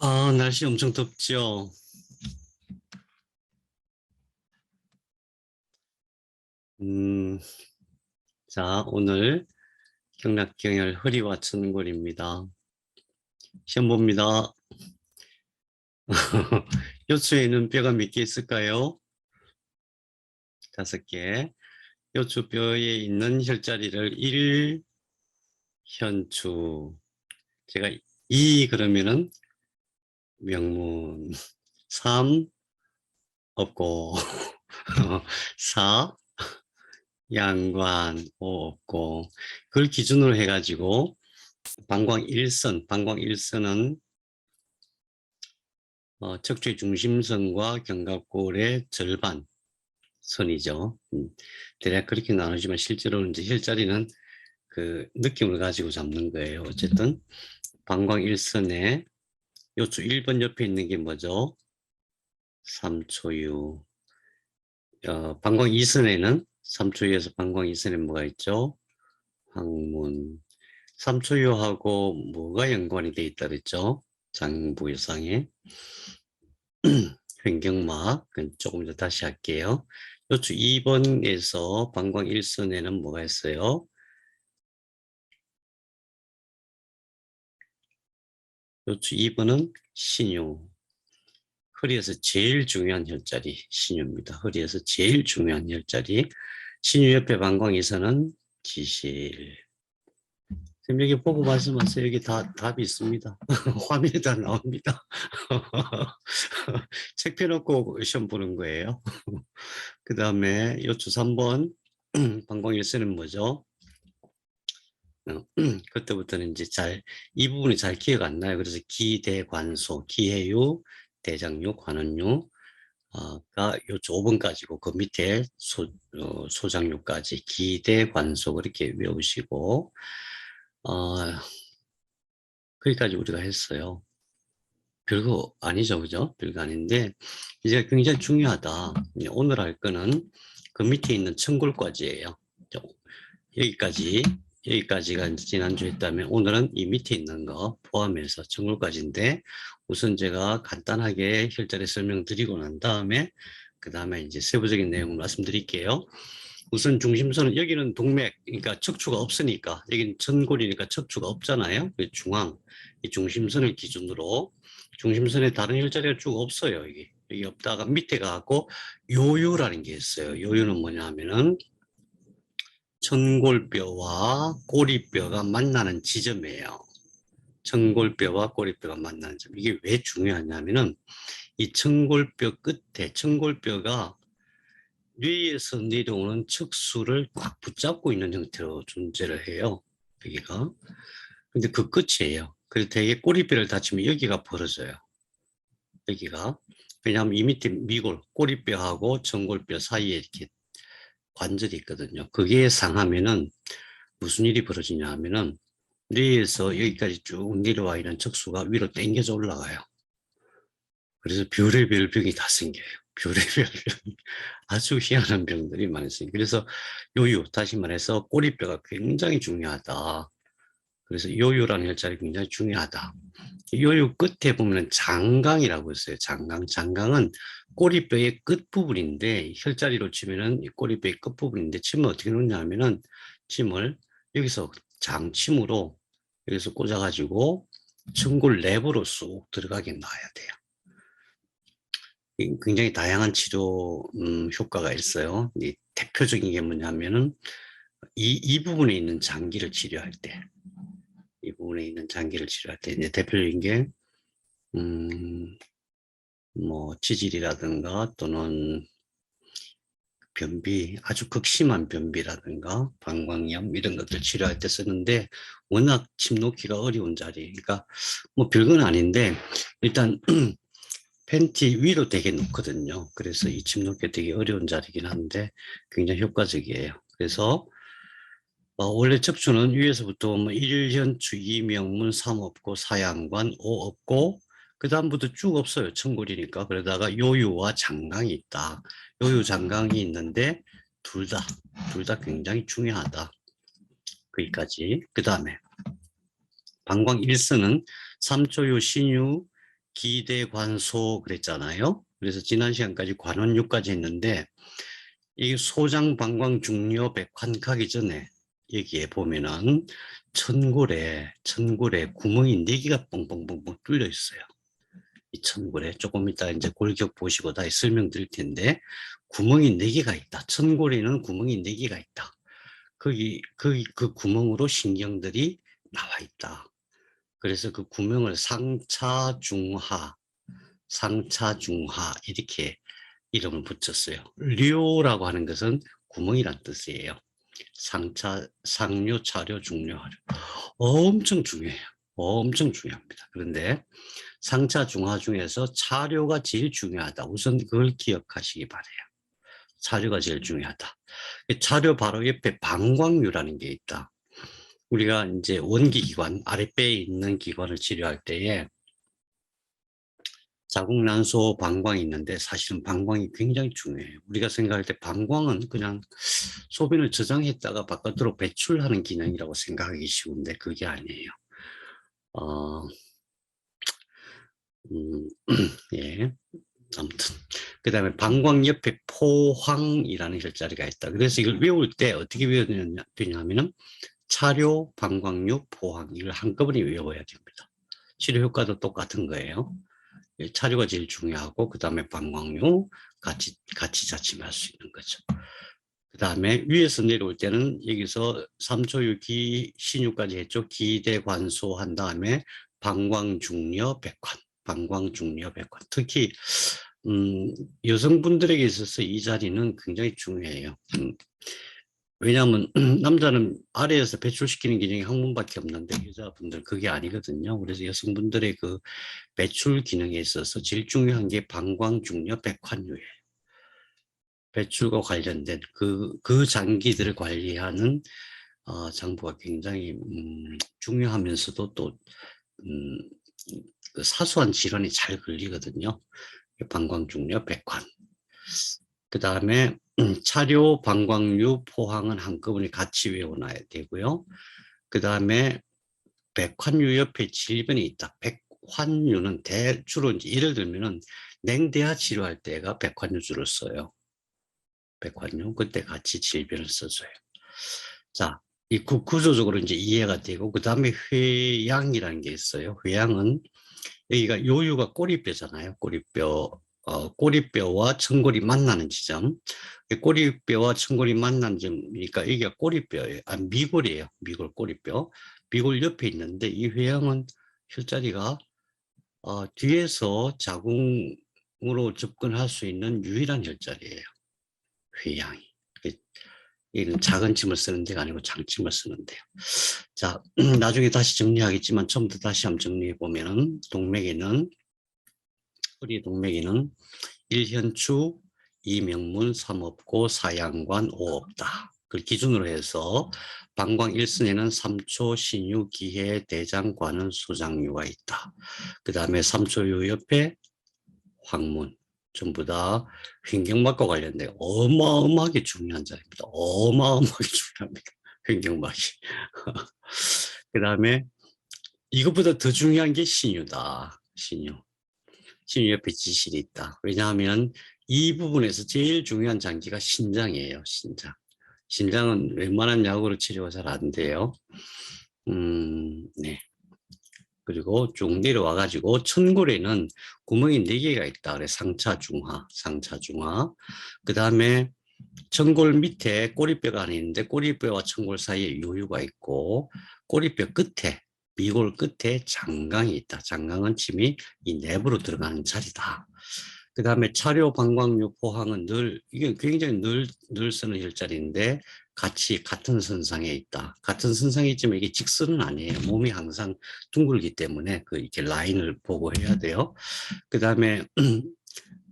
아, 날씨 엄청 덥죠? 음, 자, 오늘 경락경열 허리와 천골입니다. 시험 봅니다. 요추에는 뼈가 몇 개 있을까요? 5개. 요추뼈에 있는 혈자리를 1, 현추. 제가 2 그러면은 명문. 3, 없고. 4, 양관, 5 없고. 그걸 기준으로 해가지고 방광 1선은 척추의 중심선과 견갑골의 절반 선이죠. 대략 그렇게 나누지만 실제로는 이제 혈자리는 그 느낌을 가지고 잡는 거예요. 어쨌든 방광 1선에 요추 1번 옆에 있는 게 뭐죠? 삼초유. 방광 2선에는 삼초유에서 방광 2선에 뭐가 있죠? 항문. 삼초유하고 뭐가 연관이 돼 있다 그랬죠? 장부유상에. 횡격막, 조금 더 다시 할게요. 요추 2번에서 방광 1선에는 뭐가 있어요? 요추 2번은 신유. 허리에서 제일 중요한 혈자리, 신유입니다. 허리에서 제일 중요한 혈자리. 신유 옆에 방광 2선은 기실. 선생님 여기 보고 말씀하세요. 여기 다 답이 있습니다. 화면에 다 나옵니다. 책 펴놓고 시험 보는 거예요. 그 다음에 요추 3번 방광 1선은 뭐죠? 그때부터는 이제 이 부분이 잘 기억 안 나요. 그래서 기대관소, 기해유, 대장유, 관원유, 가 요 5번까지고, 그 밑에 소장유까지 기대관소 그렇게 외우시고, 어, 거기까지 우리가 했어요. 별거 아니죠, 그죠? 별거 아닌데, 이제 굉장히 중요하다. 오늘 할 거는 그 밑에 있는 청골과지예요. 여기까지, 여기까지가 지난주 했다면 오늘은 이 밑에 있는 거 포함해서 청골까지인데, 우선 제가 간단하게 혈자리 설명드리고 난 다음에 그 다음에 이제 세부적인 내용을 말씀드릴게요. 우선 중심선은 여기는 동맥, 그러니까 척추가 없으니까, 여기는 천골이니까 척추가 없잖아요. 중앙, 이 중심선을 기준으로 중심선에 다른 혈자리가 쭉 없어요. 여기 없다가 밑에 가고 요유라는 게 있어요. 요유는 뭐냐 하면은 천골뼈와 꼬리뼈가 만나는 지점이에요. 천골뼈와 꼬리뼈가 만나는 점. 이게 왜 중요하냐면은 이 천골뼈 끝에 천골뼈가 뇌에서 내려오는 척수를 꽉 붙잡고 있는 형태로 존재를 해요. 여기가. 근데 그 끝이에요. 그래서 되게 꼬리뼈를 다치면 여기가 벌어져요. 여기가. 왜냐하면 이 밑에 미골, 꼬리뼈하고 천골뼈 사이에 이렇게 관절이 있거든요. 그게 상하면은 무슨 일이 벌어지냐 하면은 뇌에서 여기까지 쭉 내려와 있는 척수가 위로 당겨져 올라가요. 그래서 별의별 병이 다 생겨요. 별의별 병. 아주 희한한 병들이 많이 생겨요. 그래서 요요, 다시 말해서 꼬리뼈가 굉장히 중요하다. 그래서 요요라는 혈자리 굉장히 중요하다. 요요 끝에 보면 장강이라고 있어요. 장강. 장강은 꼬리뼈의 끝부분인데, 혈자리로 치면은 이 꼬리뼈의 끝부분인데, 침을 어떻게 놓냐 하면은, 침을 여기서 장침으로 여기서 꽂아가지고 천골 내부로 쑥 들어가게 놔야 돼요. 굉장히 다양한 치료 효과가 있어요. 이 대표적인 게 뭐냐면은 이 부분에 있는 장기를 치료할 때, 이 부분에 있는 장기를 치료할 때 이제 대표적인 게 뭐 치질이라든가 또는 변비, 아주 극심한 변비라든가 방광염 이런 것들 치료할 때 쓰는데, 워낙 침 놓기가 어려운 자리, 그러니까 뭐 별건 아닌데 일단 팬티 위로 되게 놓거든요. 그래서 이 침 놓기 되게 어려운 자리긴 한데 굉장히 효과적이에요. 그래서 원래 척추는 위에서부터 뭐 1현추, 2명문, 3 없고 4양관, 5 없고 그 다음부터 쭉 없어요. 천골이니까. 그러다가 요유와 장강이 있다. 요유, 장강이 있는데 둘 다 굉장히 중요하다. 거기까지. 그 다음에 방광 1선은 삼초유, 신유, 기대관소 그랬잖아요. 그래서 지난 시간까지 관원유까지 했는데 이 소장 방광 중요 백환 가기 전에 여기에 보면은 천골에 구멍이 4개가 뻥뻥뻥뻥 뚫려 있어요. 이 천골에 조금 이따 이제 골격 보시고 다시 설명드릴 텐데 구멍이 4개가 있다. 천골에는 구멍이 4개가 있다. 거기 그 구멍으로 신경들이 나와 있다. 그래서 그 구멍을 상차중하 이렇게 이름을 붙였어요. 료라고 하는 것은 구멍이란 뜻이에요. 상류, 차료, 중류, 하류. 엄청 중요해요. 엄청 중요합니다. 그런데 상차, 중하 중에서 차료가 제일 중요하다. 우선 그걸 기억하시기 바래요. 차료가 제일 중요하다. 차료 바로 옆에 방광류라는 게 있다. 우리가 이제 원기기관, 아랫배에 있는 기관을 치료할 때에 자궁난소 방광이 있는데 사실은 방광이 굉장히 중요해요. 우리가 생각할 때 방광은 그냥 소변을 저장했다가 바깥으로 배출하는 기능이라고 생각하기 쉬운데 그게 아니에요. 어, 예. 아무튼 그 다음에 방광 옆에 포황이라는 혈자리가 있다. 그래서 이걸 외울 때 어떻게 되냐면은 차료, 방광류, 포황 이걸 한꺼번에 외워야 됩니다. 치료 효과도 똑같은 거예요. 차료가 제일 중요하고 그 다음에 방광류 같이 자침할 수 있는 거죠. 그 다음에 위에서 내려올 때는 여기서 3초 유기 신유까지 했죠. 기대관소 한 다음에 방광중려 백환, 방광중려 백환. 특히 여성분들에게 있어서 이 자리는 굉장히 중요해요. 왜냐하면 남자는 아래에서 배출시키는 기능이 항문밖에 없는데 여자분들 그게 아니거든요. 그래서 여성분들의 그 배출 기능에 있어서 제일 중요한 게 방광중려 백환류예요. 배출과 관련된 그 장기들을 관리하는 장부가 굉장히 중요하면서도 또 그 사소한 질환이 잘 걸리거든요. 방광중려 백환. 그 다음에 차료, 방광류, 포항은 한꺼번에 같이 외워놔야 되고요. 그 다음에 백환류 옆에 질병이 있다. 백환류는 주로 이제 예를 들면은 냉대하 치료할 때가 백환류주를 써요. 백환류 그때 같이 질병을 써줘요. 자, 이 구조적으로 이제 이해가 되고 그 다음에 회양이라는 게 있어요. 회양은 여기가 요유가 꼬리뼈잖아요. 꼬리뼈와 천골이 만나는 지점. 꼬리뼈와 천골이 만나는 점이니까 여기가 꼬리뼈예요. 미골이에요. 미골 꼬리뼈. 미골 옆에 있는데 이 회양은 혈자리가 뒤에서 자궁으로 접근할 수 있는 유일한 혈자리예요. 회양이. 이는 작은 침을 쓰는 데가 아니고 장침을 쓰는데요. 자, 나중에 다시 정리하겠지만 처음부터 다시 한번 정리해 보면은 허리 동맥에는 1현추, 2명문, 3없고 4양관, 5없다. 그걸 기준으로 해서 방광 1순에는 3초, 신유, 기해, 대장, 관은, 소장류가 있다. 그 다음에 3초유 옆에 황문. 전부 다 횡격막과 관련된 어마어마하게 중요한 자리입니다. 어마어마하게 중요합니다. 횡격막이. 그 다음에 이것보다 더 중요한 게 신유다. 신유. 신유 옆에 지실이 있다. 왜냐하면 이 부분에서 제일 중요한 장기가 신장이에요. 신장. 신장은 웬만한 약으로 치료가 잘 안 돼요. 네. 그리고 쭉 내려와 가지고 천골에는 구멍이 4개가 있다. 그래 상차 중하. 그 다음에 천골 밑에 꼬리뼈가 하나 있는데 꼬리뼈와 천골 사이에 요유가 있고 꼬리뼈 끝에 미골 끝에 장강이 있다. 장강은 침이 이 내부로 들어가는 자리다. 그 다음에 차료, 방광류, 포항은 이게 굉장히 늘 쓰는 혈자리인데 같이 같은 선상에 있다. 같은 선상에 있지만 이게 직선은 아니에요. 몸이 항상 둥글기 때문에 이렇게 라인을 보고 해야 돼요. 그 다음에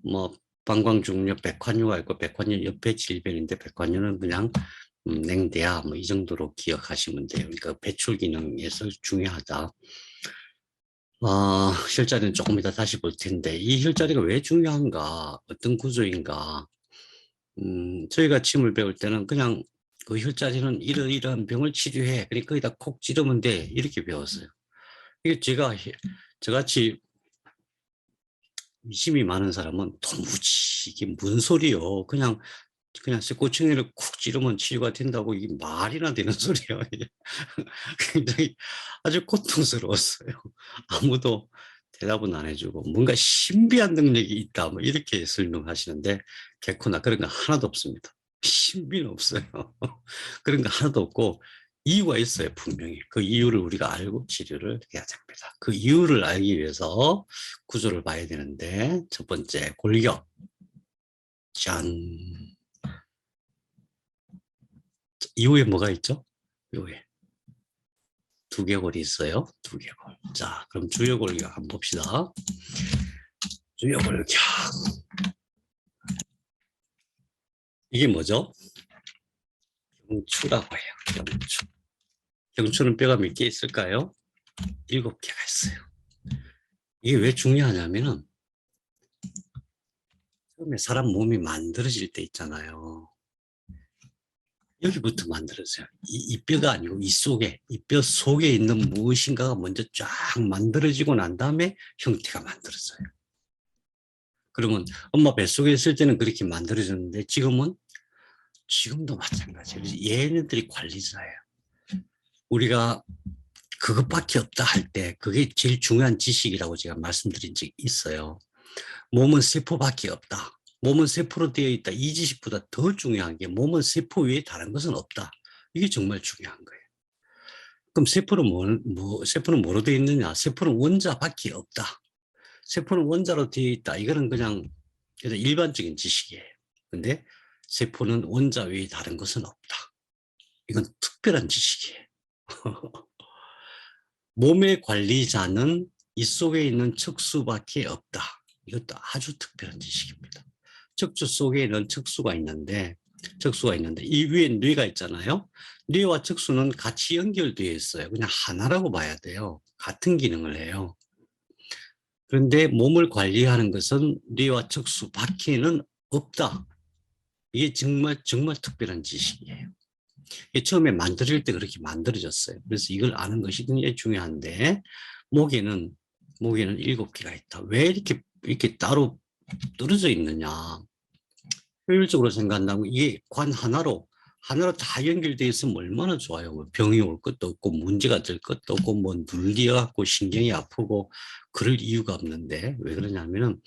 뭐 방광중류, 백환류가 있고 백환류 옆에 질병인데 백환류는 그냥 냉대야 뭐 이 정도로 기억하시면 돼요. 그러니까 배출 기능에서 중요하다. 혈자리는 조금 이따 다시 볼 텐데 이 혈자리가 왜 중요한가, 어떤 구조인가. 저희가 침을 배울 때는 그냥 그 혈자리는 이러이러한 병을 치료해. 그러니까 거기다 콕 찌르면 돼. 이렇게 배웠어요. 이게 저같이 의심이 많은 사람은 도무지 이게 뭔 소리요? 그냥 쇠꼬챙이를 쿡 찌르면 치유가 된다고 이게 말이나 되는 소리예요. 이게. 굉장히 아주 고통스러웠어요. 아무도 대답은 안 해주고 뭔가 신비한 능력이 있다 뭐 이렇게 설명하시는데 개코나 그런 거 하나도 없습니다. 신비는 없어요. 그런 거 하나도 없고 이유가 있어요. 분명히 그 이유를 우리가 알고 치료를 해야 됩니다. 그 이유를 알기 위해서 구조를 봐야 되는데 첫 번째 골격. 짠. 이후에 뭐가 있죠? 이후에 두개골이 있어요. 두개골. 자, 그럼 주요골격 한번 봅시다. 주요골격. 이게 뭐죠? 경추라고 해요. 경추. 경추는 뼈가 몇 개 있을까요? 7개가 있어요. 이게 왜 중요하냐면은 처음에 사람 몸이 만들어질 때 있잖아요. 여기부터 만들어져요. 이 뼈가 아니고 이 속에, 이 뼈 속에 있는 무엇인가가 먼저 쫙 만들어지고 난 다음에 형태가 만들어져요. 그러면 엄마 뱃속에 있을 때는 그렇게 만들어졌는데 지금도 마찬가지예요. 그래서 얘네들이 관리자예요. 우리가 그것밖에 없다 할 때 그게 제일 중요한 지식이라고 제가 말씀드린 적이 있어요. 몸은 세포밖에 없다. 몸은 세포로 되어 있다. 이 지식보다 더 중요한 게 몸은 세포 외에 다른 것은 없다. 이게 정말 중요한 거예요. 그럼 세포는 뭐로 되어 있느냐? 세포는 원자밖에 없다. 세포는 원자로 되어 있다. 이거는 그냥 일반적인 지식이에요. 근데 세포는 원자 외에 다른 것은 없다. 이건 특별한 지식이에요. 몸의 관리자는 이 속에 있는 척수밖에 없다. 이것도 아주 특별한 지식입니다. 척추 속에는 척수가 있는데 이 위에 뇌가 있잖아요. 뇌와 척수는 같이 연결되어 있어요. 그냥 하나라고 봐야 돼요. 같은 기능을 해요. 그런데 몸을 관리하는 것은 뇌와 척수 밖에는 없다. 이게 정말 특별한 지식이에요. 이게 처음에 만들어질 때 그렇게 만들어졌어요. 그래서 이걸 아는 것이 굉장히 중요한데 목에는 7개가 있다. 왜 이렇게 따로 떨어져 있느냐? 효율적으로 생각한다면 이게 관 하나로 다 연결되어 있으면 얼마나 좋아요. 뭐 병이 올 것도 없고 문제가 될 것도 없고 뭐 눌려갖고 신경이 아프고 그럴 이유가 없는데 왜 그러냐면은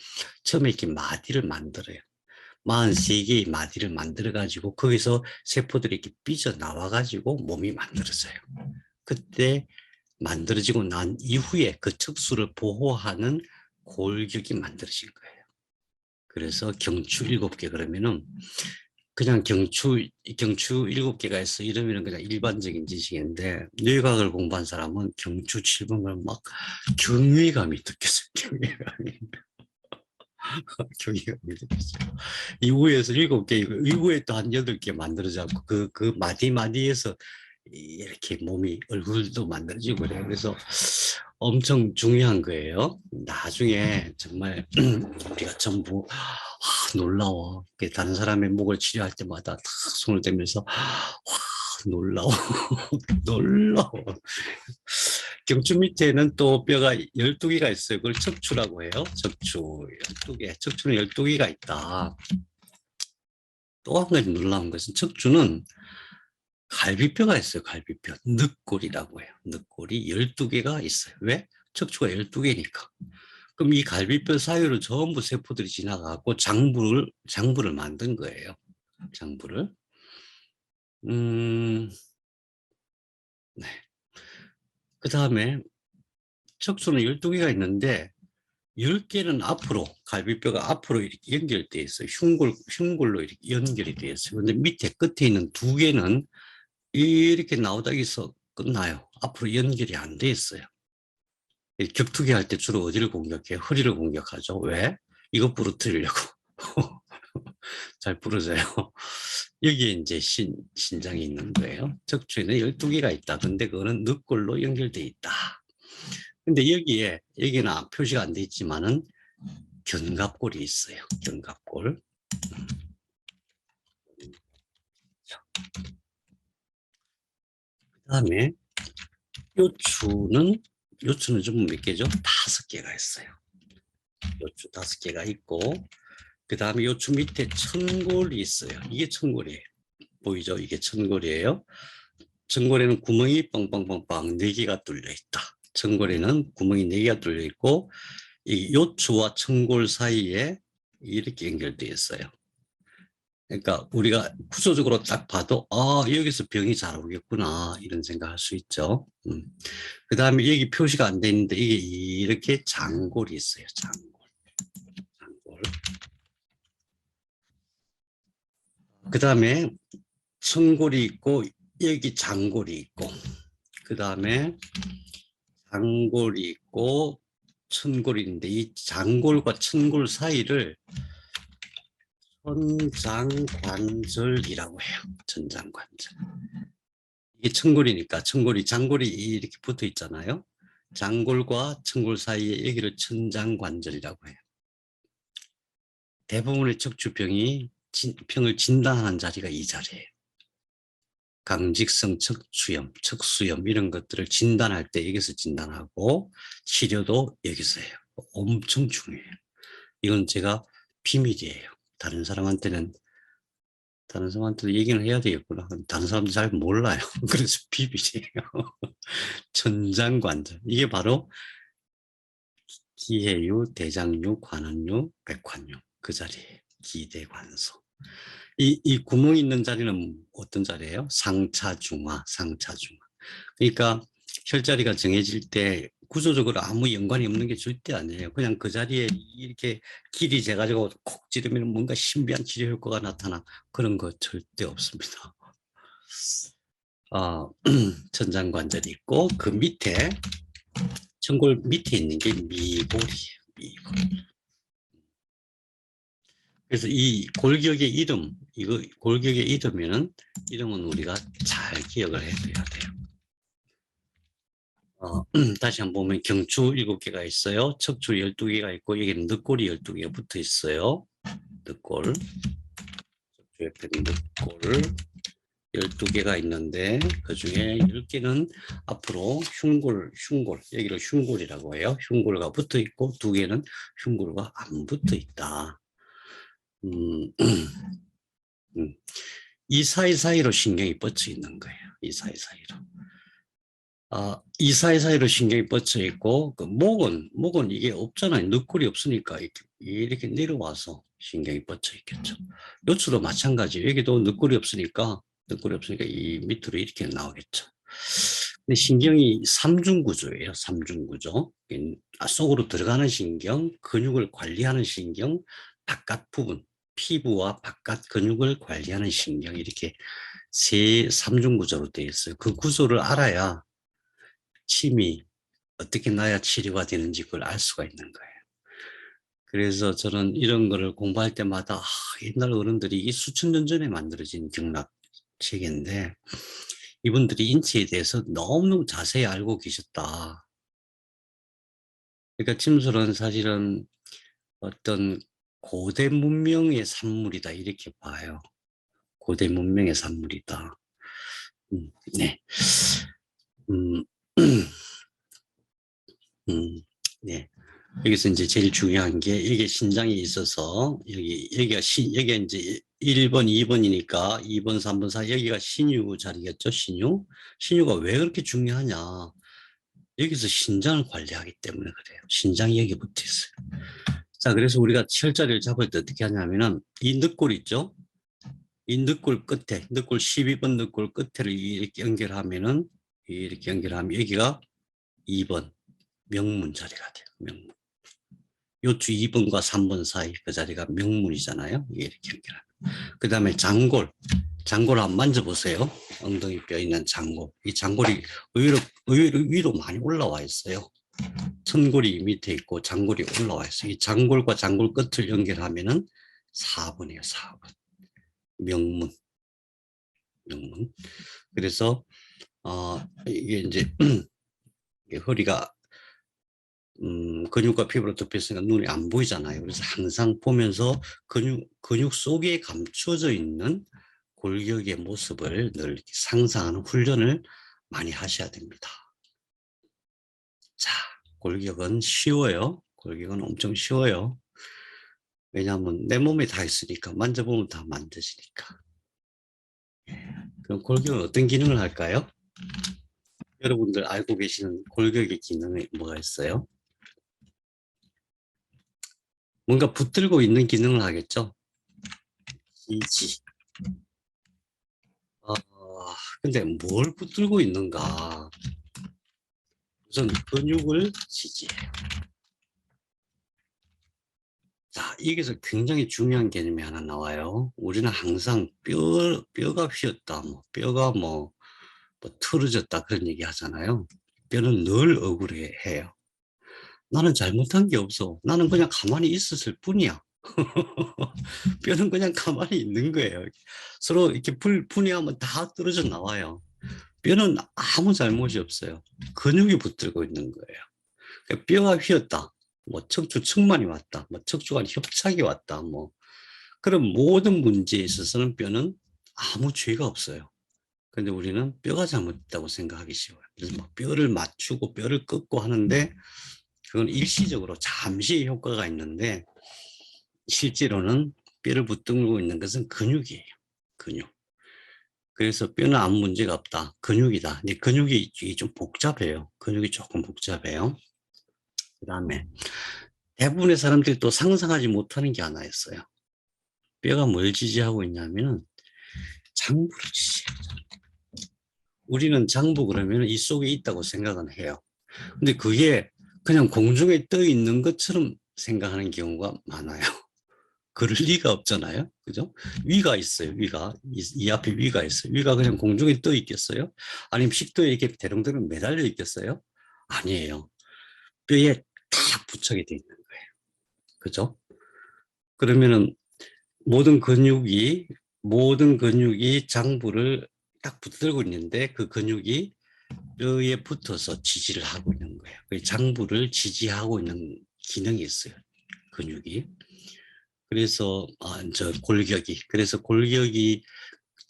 처음에 이렇게 마디를 만들어요. 43개의 마디를 만들어가지고 거기서 세포들이 이렇게 삐져나와가지고 몸이 만들어져요. 그때 만들어지고 난 이후에 그 척수를 보호하는 골격이 만들어진 거예요. 그래서 경추 7개 그러면은 그냥 경추 7개가 있어 이러면 그냥 일반적인 지식인데 뇌과학을 공부한 사람은 경추 7번을 막 경외감이 느껴져요. 경외감이. 경외감이 느껴져요. 이후에서 7개, 이후에 또 한 8개 만들어져고 그 마디마디에서 이렇게 몸이 얼굴도 만들어지고 그래요. 그래서 엄청 중요한 거예요. 나중에 정말 우리가 전부 놀라워. 다른 사람의 목을 치료할 때마다 탁 손을 대면서 와 놀라워. 놀라워. 경추 밑에는 또 뼈가 12개가 있어요. 그걸 척추라고 해요. 척추 12개. 척추는 12개가 있다. 또 한 가지 놀라운 것은 척추는 갈비뼈가 있어요. 갈비뼈. 늑골이라고 해요. 늑골이 12개가 있어요. 왜? 척추가 12개니까. 그럼 이 갈비뼈 사이로 전부 세포들이 지나가고 장부를 만든 거예요. 장부를. 네. 그 다음에 척추는 12개가 있는데 10개는 앞으로 갈비뼈가 앞으로 이렇게 연결되어 있어요. 흉골로 이렇게 연결이 되어 있어요. 근데 밑에 끝에 있는 2개는 이렇게 나오다기서 끝나요. 앞으로 연결이 안 돼 있어요. 격투기 할 때 주로 어디를 공격해요? 허리를 공격하죠. 왜? 이거 부러뜨리려고. 잘 부러져요. 여기에 이제 신장이 있는 거예요. 척추에는 12개가 있다. 근데 그거는 늑골로 연결돼 있다. 근데 여기는 표시가 안 돼 있지만은 견갑골이 있어요. 견갑골. 그 다음에 요추는 전부 몇 개죠? 5개가 있어요. 요추 5개가 있고, 그 다음에 요추 밑에 천골이 있어요. 이게 천골이에요. 보이죠? 이게 천골이에요. 천골에는 구멍이 빵빵빵빵 4개가 뚫려 있다. 천골에는 구멍이 4개가 뚫려 있고, 이 요추와 천골 사이에 이렇게 연결되어 있어요. 그러니까 우리가 구조적으로 딱 봐도 아 여기서 병이 잘 오겠구나 이런 생각할 수 있죠. 그 다음에 여기 표시가 안 돼 있는데 이게 이렇게 장골이 있어요. 장골. 그 다음에 천골이 있고 여기 장골이 있고 그 다음에 장골이 있고 천골이 있는데 이 장골과 천골 사이를 천장관절이라고 해요. 천장관절. 이게 천골이니까 천골이 장골이 이렇게 붙어 있잖아요. 장골과 천골 사이에 여기를 천장관절이라고 해요. 대부분의 척추병이 병을 진단하는 자리가 이 자리예요. 강직성 척추염, 척수염 이런 것들을 진단할 때 여기서 진단하고 치료도 여기서 해요. 엄청 중요해요. 이건 제가 비밀이에요. 다른 사람한테도 얘기는 해야 되겠구나. 다른 사람도 잘 몰라요. 그래서 비밀이에요. 천장관절. 이게 바로 기해류, 대장류, 관원류, 백환류 그 자리예요. 기대관소. 이 구멍 있는 자리는 어떤 자리예요? 상차중하, 상차중하. 그러니까 혈자리가 정해질 때 구조적으로 아무 연관이 없는 게 절대 아니에요. 그냥 그 자리에 이렇게 길이 재가지고 콕 찌르면 뭔가 신비한 치료 효과가 나타나 그런 거 절대 없습니다. 천장관절이 있고 그 밑에 천골 밑에 있는 게 미골이에요. 미골. 그래서 이 골격의 이름, 이거 골격의 이름은 우리가 잘 기억을 해둬야 돼요. 다시 한번 보면 경추 7개가 있어요. 척추 12개가 있고 여기는 늑골이 12개가 붙어 있어요. 늑골. 척추 옆에는 늑골 12개가 있는데 그중에 10개는 앞으로 흉골, 여기를 흉골이라고 해요. 흉골과 붙어 있고 2개는 흉골과 안 붙어 있다. 이 사이사이로 신경이 뻗쳐 있는 거예요. 이 사이사이로. 이 사이사이로 신경이 뻗쳐 있고, 그 목은 이게 없잖아요. 늑골이 없으니까 이렇게 내려와서 신경이 뻗쳐 있겠죠. 요추도 마찬가지예요. 여기도 늑골이 없으니까 이 밑으로 이렇게 나오겠죠. 근데 신경이 삼중구조예요. 삼중구조. 속으로 들어가는 신경, 근육을 관리하는 신경, 바깥 부분, 피부와 바깥 근육을 관리하는 신경 이렇게 삼중구조로 되어 있어요. 그 구조를 알아야 침이 어떻게 나야 치료가 되는지 그걸 알 수가 있는 거예요. 그래서 저는 이런 거를 공부할 때마다 옛날 어른들이 이 수천 년 전에 만들어진 경락 체계인데 이분들이 인체에 대해서 너무너무 자세히 알고 계셨다. 그러니까 침술은 사실은 어떤 고대 문명의 산물이다 이렇게 봐요. 고대 문명의 산물이다. 네. 네. 여기서 이제 제일 중요한 게 이게 신장이 있어서 여기가 이제 1번, 2번이니까 2번, 3번, 4 여기가 신유 자리겠죠. 신유가 왜 그렇게 중요하냐? 여기서 신장을 관리하기 때문에 그래요. 신장이 여기 붙어 있어요. 자, 그래서 우리가 혈자리를 잡을 때 어떻게 하냐면은 이 늑골 있죠? 이 늑골 끝에, 늑골 12번 늑골 끝에를 이렇게 연결하면은 이렇게 연결하면 여기가 2번 명문 자리가 돼요. 명문. 요추 2번과 3번 사이 그 자리가 명문이잖아요. 이게 이렇게 연결하면. 그 다음에 장골. 장골 한번 만져보세요. 엉덩이 뼈 있는 장골. 이 장골이 의외로 위로 많이 올라와 있어요. 천골이 밑에 있고 장골이 올라와 있어요. 이 장골과 장골 끝을 연결하면은 4번이에요. 4번. 명문. 그래서 이게 이제 허리가 근육과 피부로 덮였으니까 눈이 안 보이잖아요. 그래서 항상 보면서 근육 속에 감춰져 있는 골격의 모습을 늘 상상하는 훈련을 많이 하셔야 됩니다. 자, 골격은 쉬워요. 골격은 엄청 쉬워요. 왜냐하면 내 몸에 다 있으니까 만져보면 다 만져지니까. 그럼 골격은 어떤 기능을 할까요? 여러분들 알고 계시는 골격의 기능이 뭐가 있어요? 뭔가 붙들고 있는 기능을 하겠죠? 지지. 아, 근데 뭘 붙들고 있는가? 우선 근육을 지지해요. 자, 여기서 굉장히 중요한 개념이 하나 나와요. 우리는 항상 뼈가 휘었다, 뼈가 틀어졌다 그런 얘기 하잖아요. 뼈는 늘 억울해해요. 나는 잘못한 게 없어. 나는 그냥 가만히 있었을 뿐이야. 뼈는 그냥 가만히 있는 거예요. 서로 이렇게 분해하면 다 떨어져 나와요. 뼈는 아무 잘못이 없어요. 근육이 붙들고 있는 거예요. 그러니까 뼈가 휘었다. 척추 측만이 왔다. 척추 간 협착이 왔다. 그런 모든 문제에 있어서는 뼈는 아무 죄가 없어요. 근데 우리는 뼈가 잘못됐다고 생각하기 쉬워요. 그래서 뼈를 맞추고 뼈를 꺾고 하는데 그건 일시적으로 잠시 효과가 있는데 실제로는 뼈를 붙들고 있는 것은 근육이에요. 근육. 그래서 뼈는 아무 문제가 없다. 근육이다. 근데 근육이 좀 복잡해요. 근육이 조금 복잡해요. 그 다음에 대부분의 사람들이 또 상상하지 못하는 게 하나 있어요. 뼈가 뭘 지지하고 있냐면은 장부를 지지해요. 우리는 장부 그러면 이 속에 있다고 생각은 해요. 근데 그게 그냥 공중에 떠 있는 것처럼 생각하는 경우가 많아요. 그럴 리가 없잖아요. 그죠? 위가 있어요. 위가. 이 앞에 위가 있어요. 위가 그냥 공중에 떠 있겠어요? 아니면 식도에 이렇게 대롱대롱 매달려 있겠어요? 아니에요. 뼈에 딱 부착이 돼 있는 거예요. 그죠? 그러면은 모든 근육이 장부를 딱 붙들고 있는데 그 근육이 뼈에 붙어서 지지를 하고 있는 거예요. 그 장부를 지지하고 있는 기능이 있어요. 근육이. 그래서 그래서 골격이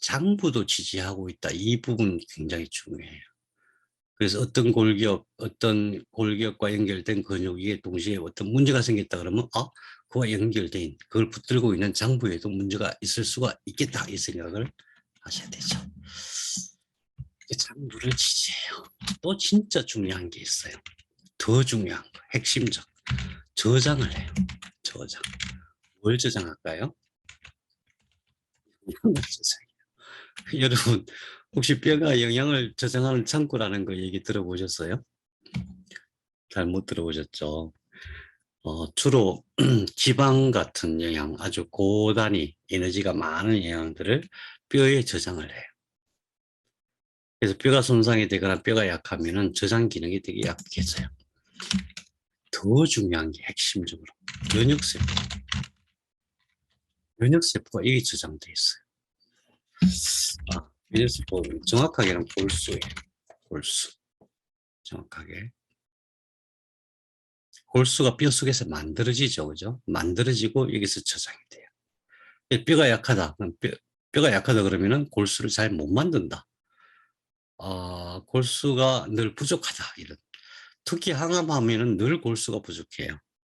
장부도 지지하고 있다. 이 부분 굉장히 중요해요. 그래서 어떤 골격과 연결된 근육이 동시에 어떤 문제가 생겼다 그러면 그와 연결된 그걸 붙들고 있는 장부에도 문제가 있을 수가 있겠다 이 생각을 하셔야 되죠. 장부를 지지해요. 또 진짜 중요한 게 있어요. 더 중요한 거, 핵심적 저장을 해요. 저장. 뭘 저장할까요? 여러분 혹시 뼈가 영양을 저장하는 창고라는 거 얘기 들어보셨어요? 잘 못 들어보셨죠? 주로 지방 같은 영양, 아주 고단위 에너지가 많은 영양들을 뼈에 저장을 해요. 그래서 뼈가 손상이 되거나 뼈가 약하면은 저장 기능이 되게 약해져요. 더 중요한 게 핵심적으로 면역세포. 면역세포가 여기 저장돼 있어요. 면역세포 정확하게는 골수예요. 골수. 정확하게. 골수가 뼈 속에서 만들어지죠. 그죠? 만들어지고 여기서 저장이 돼요. 뼈가 약하다. 뼈가 약하다 그러면은 골수를 잘 못 만든다. 골수가 늘 부족하다. 이런. 특히 항암하면은 늘 골수가 부족해요.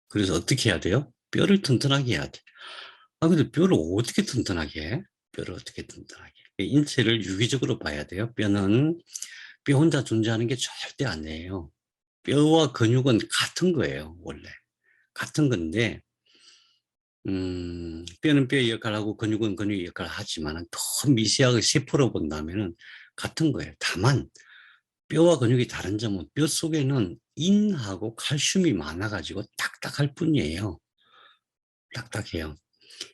그래서 어떻게 해야 돼요? 뼈를 튼튼하게 해야 돼. 근데 뼈를 어떻게 튼튼하게 해? 뼈를 어떻게 튼튼하게 해? 인체를 유기적으로 봐야 돼요. 뼈 혼자 존재하는 게 절대 아니에요. 뼈와 근육은 같은 거예요, 원래. 같은 건데, 뼈는 뼈의 역할을 하고 근육은 근육의 역할을 하지만 더 미세하게 세포로 본다면 같은 거예요. 다만 뼈와 근육이 다른 점은 뼈 속에는 인하고 칼슘이 많아가지고 딱딱할 뿐이에요. 딱딱해요.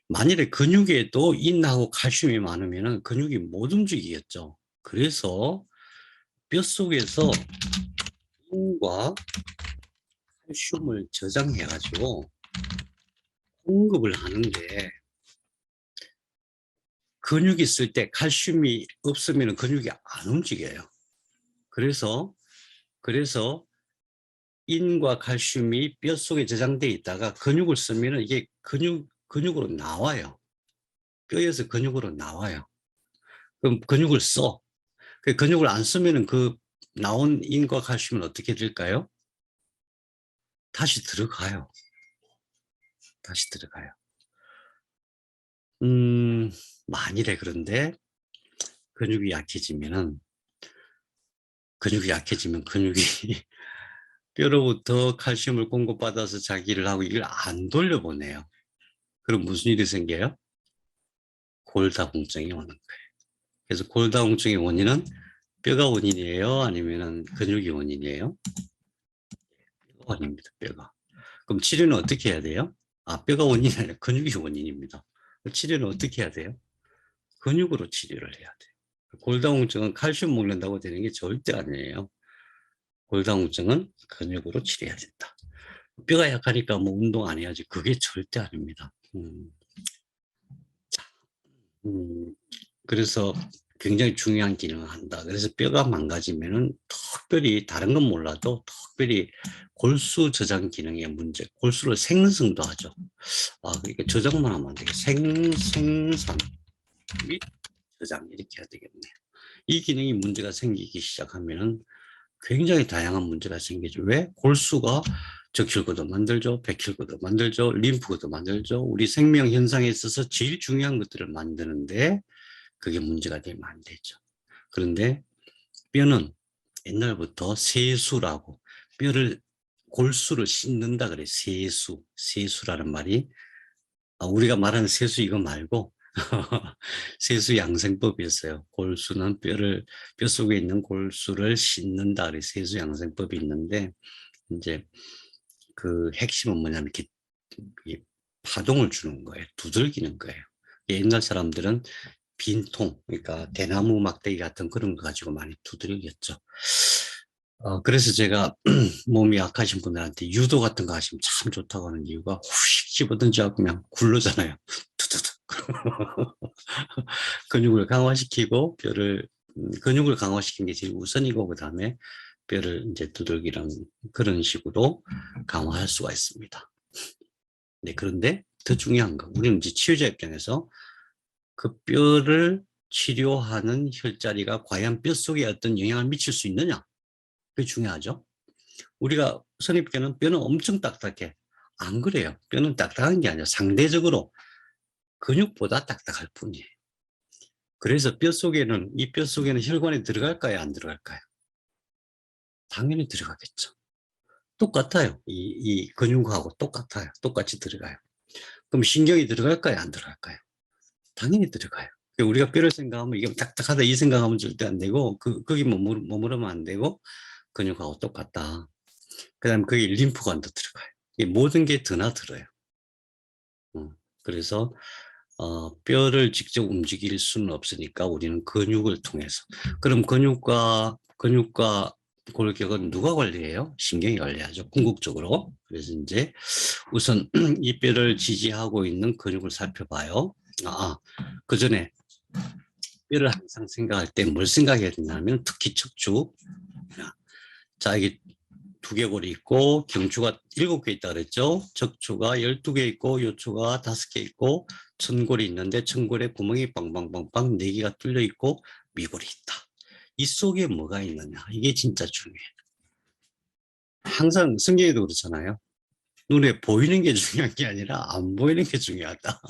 만일에 근육에도 인하고 칼슘이 많으면 근육이 못 움직이겠죠. 그래서 뼈 속에서 인과 칼슘을 저장해가지고 공급을 하는데 근육이 있을 때 칼슘이 없으면 근육이 안 움직여요. 그래서 인과 칼슘이 뼈 속에 저장돼 있다가 근육을 쓰면 이게 근육으로 나와요. 뼈에서 근육으로 나와요. 그럼 근육을 써. 그 근육을 안 쓰면 그 나온 인과 칼슘은 어떻게 될까요? 다시 들어가요. 다시 들어가요. 만일에 그런데 근육이 약해지면은 근육이 뼈로부터 칼슘을 공급받아서 자기 일을 하고 이걸 안 돌려보내요. 그럼 무슨 일이 생겨요? 골다공증이 오는 거예요. 그래서 골다공증의 원인은 뼈가 원인이에요? 아니면은 근육이 원인이에요? 뼈가 원인입니다, 뼈가. 그럼 치료는 어떻게 해야 돼요? 아, 뼈가 원인이 아니라 근육이 원인입니다. 치료는 어떻게 해야 돼요? 근육으로 치료를 해야 돼요. 골다공증은 칼슘 먹는다고 되는 게 절대 아니에요. 골다공증은 근육으로 치료해야 된다. 뼈가 약하니까 뭐 운동 안 해야지. 그게 절대 아닙니다. 음, 그래서 굉장히 중요한 기능을 한다. 그래서 뼈가 망가지면은 특별히 다른 건 몰라도 특별히 골수 저장 기능의 문제, 골수를 생성도 하죠. 아, 그러니까 저장만 하면 안 되게 생산 및 저장 이렇게 해야 되겠네요. 이 기능이 문제가 생기기 시작하면은 굉장히 다양한 문제가 생기죠. 왜? 골수가 적혈구도 만들죠. 백혈구도 만들죠. 림프구도 만들죠. 우리 생명 현상에 있어서 제일 중요한 것들을 만드는데 그게 문제가 되면 안 되죠. 그런데 뼈는 옛날부터 세수라고 골수를 씻는다 그래. 세수라는 말이 우리가 말하는 세수 이거 말고 세수 양생법이 있어요. 골수는 뼈 속에 있는 골수를 씻는다 그래. 세수 양생법이 있는데 이제 그 핵심은 뭐냐면 이렇게 파동을 주는 거예요. 두들기는 거예요. 옛날 사람들은 빈통, 그러니까 대나무 막대기 같은 그런 거 가지고 많이 두들겼죠. 그래서 제가 몸이 약하신 분들한테 유도 같은 거 하시면 참 좋다고 하는 이유가 후식 집어던져 그냥 굴러잖아요. 두두둑. 근육을 강화시키고 근육을 강화시키는 게 제일 우선이고 그다음에 뼈를 이제 두들기는 그런 식으로 강화할 수가 있습니다. 네, 그런데 더 중요한 거, 우리는 이제 치유자 입장에서 그 뼈를 치료하는 혈자리가 과연 뼈 속에 어떤 영향을 미칠 수 있느냐? 그게 중요하죠. 우리가 선입견은 뼈는 엄청 딱딱해. 안 그래요. 뼈는 딱딱한 게 아니라 상대적으로 근육보다 딱딱할 뿐이에요. 그래서 이 뼈 속에는 혈관이 들어갈까요? 안 들어갈까요? 당연히 들어가겠죠. 똑같아요. 이 근육하고 똑같아요. 똑같이 들어가요. 그럼 신경이 들어갈까요? 안 들어갈까요? 당연히 들어가요. 우리가 뼈를 생각하면 이게 딱딱하다 이 생각하면 절대 안 되고 거기 머무르면 안 되고 근육하고 똑같다. 그다음 거기 림프관도 들어가요. 이 모든 게 드나들어요. 그래서 뼈를 직접 움직일 수는 없으니까 우리는 근육을 통해서. 그럼 근육과 골격은 누가 관리해요? 신경이 관리하죠. 궁극적으로. 그래서 이제 우선 이 뼈를 지지하고 있는 근육을 살펴봐요. 그 전에 뼈를 항상 생각할 때 뭘 생각해야 되냐면 특히 척추. 자, 이게 두개골이 있고 경추가 7개 있다 그랬죠. 척추가 12개 있고 요추가 5개 있고 천골이 있는데 천골에 구멍이 빵빵빵빵 4개가 뚫려 있고 미골이 있다. 이 속에 뭐가 있느냐, 이게 진짜 중요해요. 항상 성경에도 그렇잖아요. 눈에 보이는 게 중요한 게 아니라 안 보이는 게 중요하다.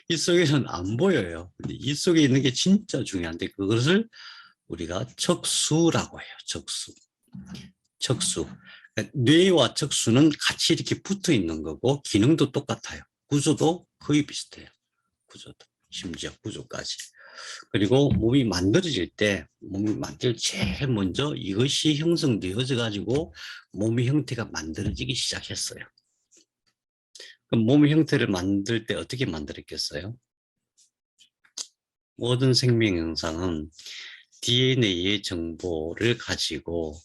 이 속에는 안 보여요. 근데 이 속에 있는 게 진짜 중요한데 그것을 우리가 척수라고 해요. 척수. 그러니까 뇌와 척수는 같이 이렇게 붙어 있는 거고 기능도 똑같아요. 구조도 거의 비슷해요. 구조도. 심지어 구조까지. 그리고 몸이 만들 제일 먼저 이것이 형성되어져 가지고 몸의 형태가 만들어지기 시작했어요. 그럼 몸의 형태를 만들 때 어떻게 만들었겠어요? 모든 생명 현상은 DNA의 정보를 가지고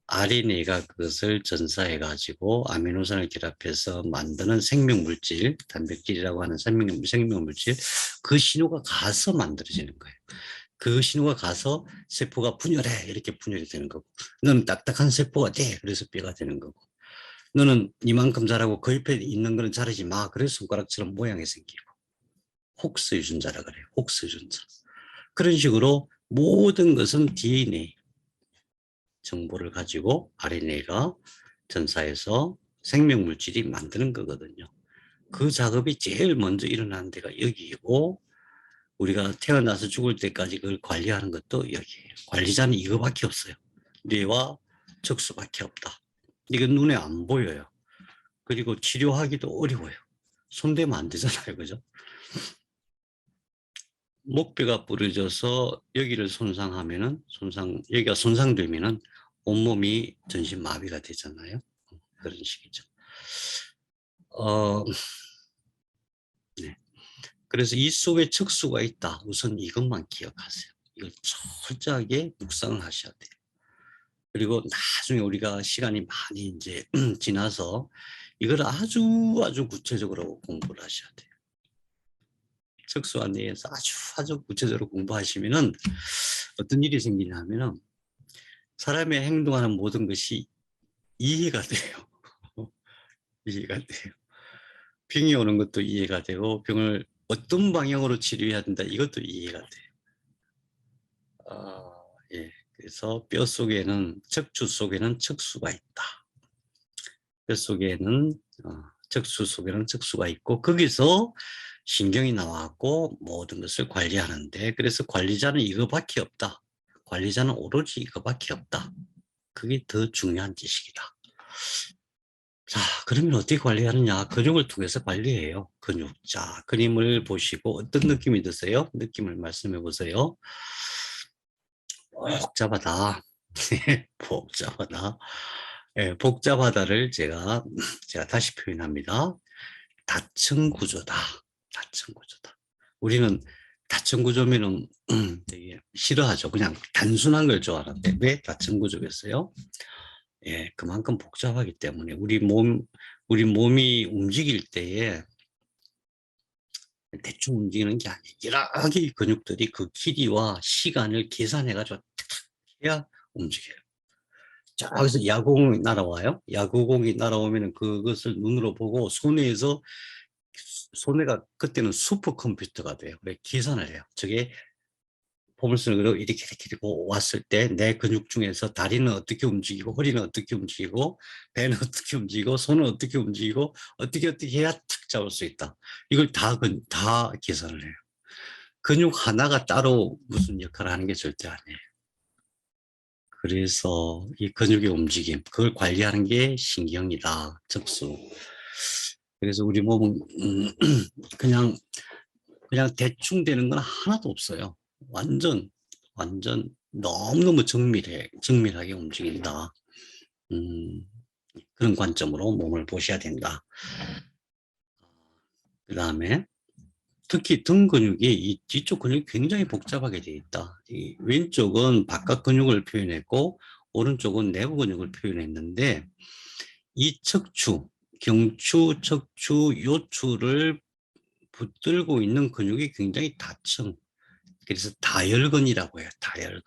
RNA가 그것을 전사해 가지고 아미노산을 결합해서 만드는 생명물질, 단백질이라고 하는 생명물질, 그 신호가 가서 만들어지는 거예요. 그 신호가 가서 세포가 분열해, 이렇게 분열이 되는 거고, 너는 딱딱한 세포가 돼, 그래서 뼈가 되는 거고, 너는 이만큼 자라고 그 옆에 있는 거는 자르지 마, 그래서 손가락처럼 모양이 생기고, 혹스 유전자라 그래요. 혹스 유전자. 그런 식으로 모든 것은 DNA 정보를 가지고 RNA가 전사에서 생명물질이 만드는 거거든요. 그 작업이 제일 먼저 일어나는 데가 여기이고 우리가 태어나서 죽을 때까지 그걸 관리하는 것도 여기예요. 관리자는 이거밖에 없어요. 뇌와 척수밖에 없다. 이건 눈에 안 보여요. 그리고 치료하기도 어려워요. 손대면 안 되잖아요. 그죠? 목뼈가 부러져서 여기를 손상하면은 여기가 손상되면은 온몸이 전신 마비가 되잖아요. 그런 식이죠. 네. 그래서 이 속에 척수가 있다. 우선 이것만 기억하세요. 이걸 철저하게 묵상을 하셔야 돼요. 그리고 나중에 우리가 시간이 많이 이제 지나서 이걸 아주 구체적으로 공부를 하셔야 돼요. 척수와 뇌에서 아주 구체적으로 공부하시면은 어떤 일이 생기냐 하면은 사람의 행동하는 모든 것이 이해가 돼요. 이해가 돼요. 병이 오는 것도 이해가 되고 병을 어떤 방향으로 치료해야 된다 이것도 이해가 돼요. 예. 그래서 뼈 속에는 척추 속에는 척수가 있다. 뼈 속에는 척수 속에는 척수가 있고 거기서 신경이 나왔고 모든 것을 관리하는데 그래서 관리자는 이거밖에 없다. 관리자는 오로지 이거밖에 없다. 그게 더 중요한 지식이다. 자, 그러면 어떻게 관리하느냐? 근육을 통해서 관리해요. 근육. 자, 그림을 보시고 어떤 느낌이 드세요? 느낌을 말씀해 보세요. 복잡하다. 복잡하다. 예, 복잡하다를 제가 다시 표현합니다. 다층 구조다. 다층 구조다. 우리는 다층 구조면은 되게 싫어하죠. 그냥 단순한 걸 좋아하는데 왜 다층 구조겠어요? 예, 그만큼 복잡하기 때문에 우리 몸이 움직일 때에 대충 움직이는 게 아니에요. 여러 개의 근육들이 그 길이와 시간을 계산해가지고 해야 움직여요. 저기서 야구공이 날아와요. 야구공이 날아오면 그것을 눈으로 보고 손해가 그때는 슈퍼컴퓨터가 돼요. 그래 계산을 해요. 저게 포물선으로 이렇게 왔을 때 내 근육 중에서 다리는 어떻게 움직이고 허리는 어떻게 움직이고 배는 어떻게 움직이고 손은 어떻게 움직이고 어떻게 해야 탁 잡을 수 있다. 이걸 다 계산을 해요. 근육 하나가 따로 무슨 역할을 하는 게 절대 아니에요. 그래서 이 근육의 움직임, 그걸 관리하는 게 신경이다, 척수. 그래서 우리 몸은 그냥 대충 되는 건 하나도 없어요. 완전 너무너무 정밀하게 움직인다. 그런 관점으로 몸을 보셔야 된다. 그 다음에 특히 등 근육이 이 뒤쪽 근육이 굉장히 복잡하게 되어 있다. 이 왼쪽은 바깥 근육을 표현했고 오른쪽은 내부 근육을 표현했는데 이 척추, 경추, 척추, 요추를 붙들고 있는 근육이 굉장히 다층. 그래서 다혈근이라고 해요. 다혈근.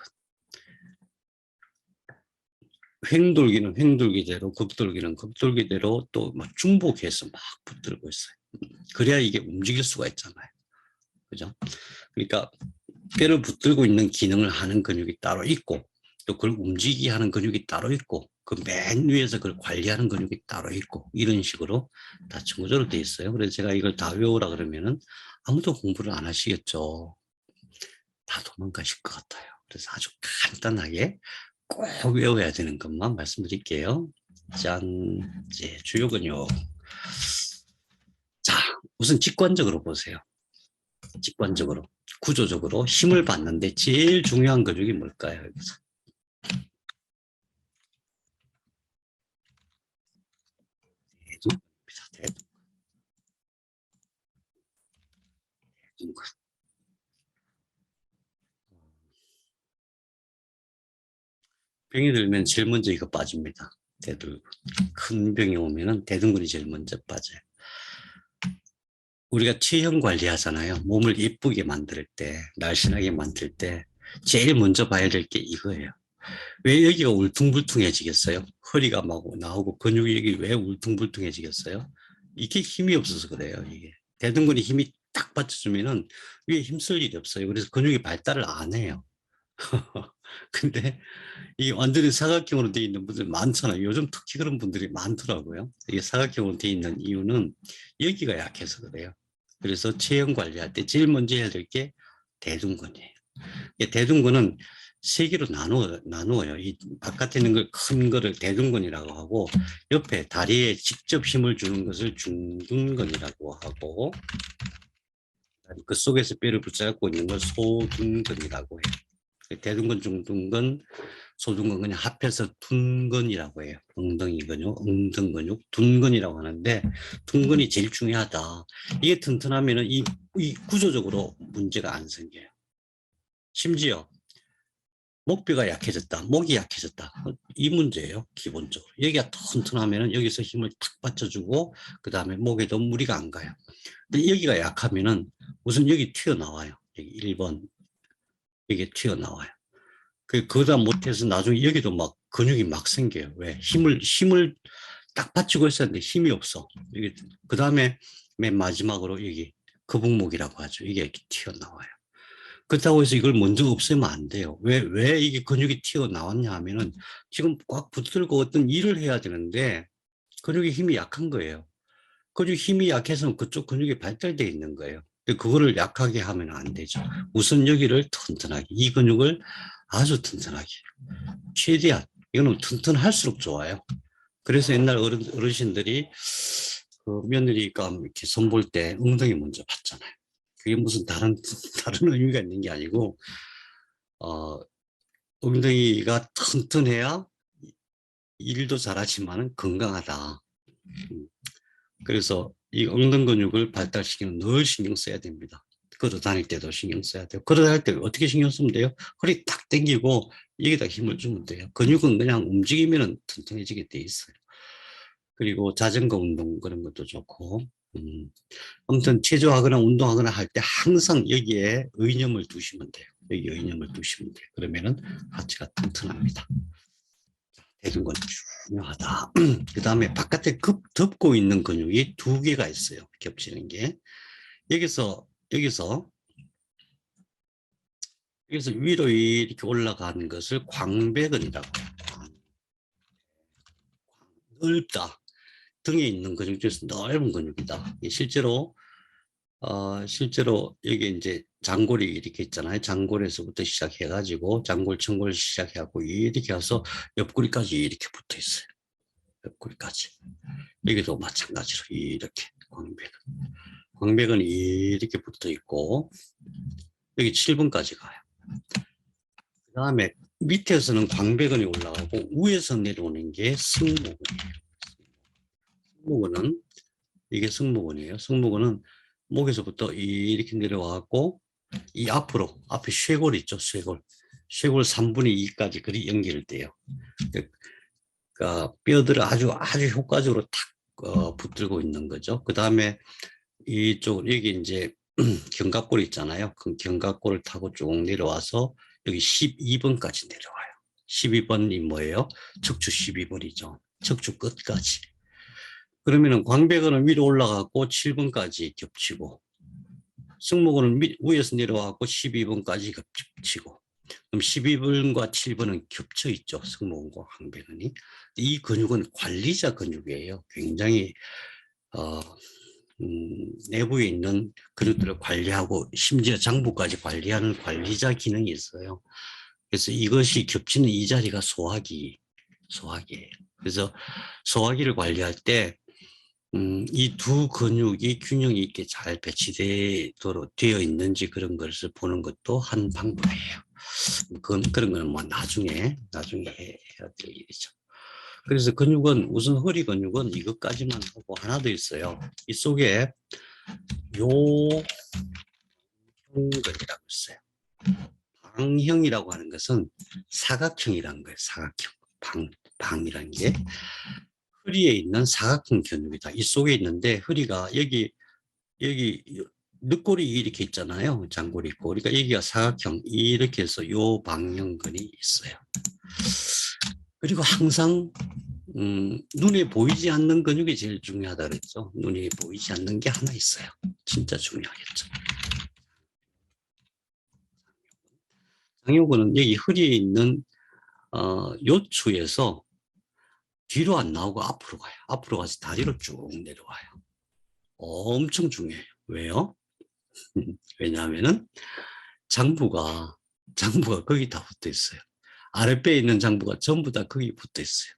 횡돌기는 횡돌기대로, 급돌기는 급돌기대로 또 막 중복해서 막 붙들고 있어요. 그래야 이게 움직일 수가 있잖아요. 그죠? 그러니까 뼈를 붙들고 있는 기능을 하는 근육이 따로 있고 또 그걸 움직이게 하는 근육이 따로 있고 그 맨 위에서 그걸 관리하는 근육이 따로 있고 이런 식으로 다 층구조로 돼 있어요. 그래서 제가 이걸 다 외우라 그러면은 아무도 공부를 안 하시겠죠. 다 도망가실 것 같아요. 그래서 아주 간단하게 꼭 외워야 되는 것만 말씀드릴게요. 짠, 이제 주요 근육. 자, 우선 직관적으로 보세요. 직관적으로, 구조적으로 힘을 받는데 제일 중요한 근육이 뭘까요? 여기서. 대둔근. 병이 들면 제일 먼저 이거 빠집니다. 대둔근. 큰 병이 오면은 대둔근이 제일 먼저 빠져요. 우리가 체형 관리하잖아요. 몸을 예쁘게 만들 때, 날씬하게 만들 때 제일 먼저 봐야 될 게 이거예요. 왜 여기가 울퉁불퉁해지겠어요? 허리가 막 나오고 근육이 여기 왜 울퉁불퉁해지겠어요? 이게 힘이 없어서 그래요. 이게 대둔근이 힘이 딱 받쳐주면은 위에 힘쓸 일이 없어요. 그래서 근육이 발달을 안 해요. 근데 이게 완전히 사각형으로 되어 있는 분들 많잖아요. 요즘 특히 그런 분들이 많더라고요. 이게 사각형으로 되어 있는 이유는 여기가 약해서 그래요. 그래서 체형 관리할 때 제일 먼저 해야 될 게 대둔근이에요. 이 대둔근은 세 개로 나누어요. 이 바깥에 있는 걸 큰 거를 대둔근이라고 하고, 옆에 다리에 직접 힘을 주는 것을 중둔근이라고 하고, 그 속에서 뼈를 붙잡고 있는 걸 소둔근이라고 해요. 대둔근, 중둔근, 소둔근 그냥 합해서 둔근이라고 해요. 엉덩이 근육, 엉덩 근육, 둔근이라고 하는데, 둔근이 제일 중요하다. 이게 튼튼하면은 이 구조적으로 문제가 안 생겨요. 심지어 목뼈가 약해졌다, 목이 약해졌다. 이 문제예요, 기본적으로. 여기가 튼튼하면은 여기서 힘을 탁 받쳐주고, 그 다음에 목에도 무리가 안 가요. 근데 여기가 약하면은 우선 여기 튀어나와요. 여기 1번, 이게 튀어나와요. 그러다 못해서 나중에 여기도 막 근육이 막 생겨요. 왜? 힘을 딱 받치고 있었는데 힘이 없어. 이게, 그 다음에 맨 마지막으로 여기 거북목이라고 하죠. 이게 이렇게 튀어나와요. 그렇다고 해서 이걸 먼저 없애면 안 돼요. 왜 이게 근육이 튀어나왔냐 하면은 지금 꽉 붙들고 어떤 일을 해야 되는데 근육의 힘이 약한 거예요. 근육 힘이 약해서 그쪽 근육이 발달되어 있는 거예요. 근데 그거를 약하게 하면 안 되죠. 우선 여기를 튼튼하게, 이 근육을 아주 튼튼하게, 최대한, 이거는 튼튼할수록 좋아요. 그래서 옛날 어르신들이 그 며느리가 이렇게 손볼 때 엉덩이 먼저 봤잖아요. 그게 무슨 다른 의미가 있는 게 아니고, 어, 엉덩이가 튼튼해야 일도 잘하지만 건강하다. 음, 그래서 이 엉덩 근육을 발달시키는 늘 신경 써야 됩니다. 걸어 다닐 때도 신경 써야 돼요. 걸어 다닐 때 어떻게 신경 쓰면 돼요? 허리 탁 당기고 여기다 힘을 주면 돼요. 근육은 그냥 움직이면 튼튼해지게 돼 있어요. 그리고 자전거 운동 그런 것도 좋고. 아무튼 체조하거나 운동하거나 할 때 항상 여기에 의념을 두시면 돼요. 여기 의념을 두시면 돼요. 그러면은 하체가 튼튼합니다. 대둔근 중요하다. 그 다음에 바깥에 덮고 있는 근육이 두 개가 있어요. 겹치는 게. 여기서 위로 이렇게 올라가는 것을 광배근이라고 해요. 넓다. 등에 있는 근육 중에서 넓은 근육이다. 실제로 여기 이제 장골이 이렇게 있잖아요. 장골에서부터 시작해가지고 장골, 청골 시작해갖고 이렇게 해서 옆구리까지 이렇게 붙어 있어요. 옆구리까지. 여기도 마찬가지로 이렇게 광배근이 이렇게 붙어 있고 여기 7번까지 가요. 그 다음에 밑에서는 광배근이 올라가고 위에서 내려오는 게 승모근이에요. 승모근은 이게 승모근이에요. 승모근은 목에서부터 이렇게 내려와갖고 이 앞에 쇄골 있죠. 쇄골 3분의 2까지 그리 연결돼요. 그러니까 뼈들을 아주 효과적으로 탁 붙들고 있는 거죠. 그 다음에 이쪽 여기 이제 견갑골 있잖아요. 그 견갑골을 타고 쭉 내려와서 여기 12번까지 내려와요. 12번이 뭐예요? 척추 12번이죠. 척추 끝까지. 그러면은 광배근은 위로 올라가고 7번까지 겹치고 승모근은 위에서 내려와고 12번까지 겹치고 그럼 12번과 7번은 겹쳐 있죠. 승모근과 광배근이. 이 근육은 관리자 근육이에요. 굉장히 어, 내부에 있는 근육들을 관리하고 심지어 장부까지 관리하는 관리자 기능이 있어요. 그래서 이것이 겹치는 이 자리가 소화기예요. 그래서 소화기를 관리할 때 이 두 근육이 균형이 있게 잘 배치되도록 되어 있는지 그런 것을 보는 것도 한 방법이에요. 그런 거는 뭐 나중에 해야 될 일이죠. 그래서 근육은 우선 허리 근육은 이것까지만 하고 하나 더 있어요. 이 속에 요형근이라고 있어요. 방형이라고 하는 것은 사각형이라는 거예요. 사각형. 방이라는 게 허리에 있는 사각형 근육이다. 이 속에 있는데 허리가 여기 늑골이 이렇게 있잖아요. 장골이 있고. 그러니까 여기가 사각형 이렇게 해서 요 방형근이 있어요. 그리고 항상 눈에 보이지 않는 근육이 제일 중요하다 그랬죠. 눈에 보이지 않는 게 하나 있어요. 진짜 중요하겠죠. 장요근은 여기 허리에 있는 요추에서 뒤로 안 나오고 앞으로 가요. 앞으로 가서 다리로 쭉 내려와요. 엄청 중요해요. 왜요? 왜냐하면은 장부가 거기 다 붙어 있어요. 아랫배에 있는 장부가 전부 다 거기 붙어 있어요.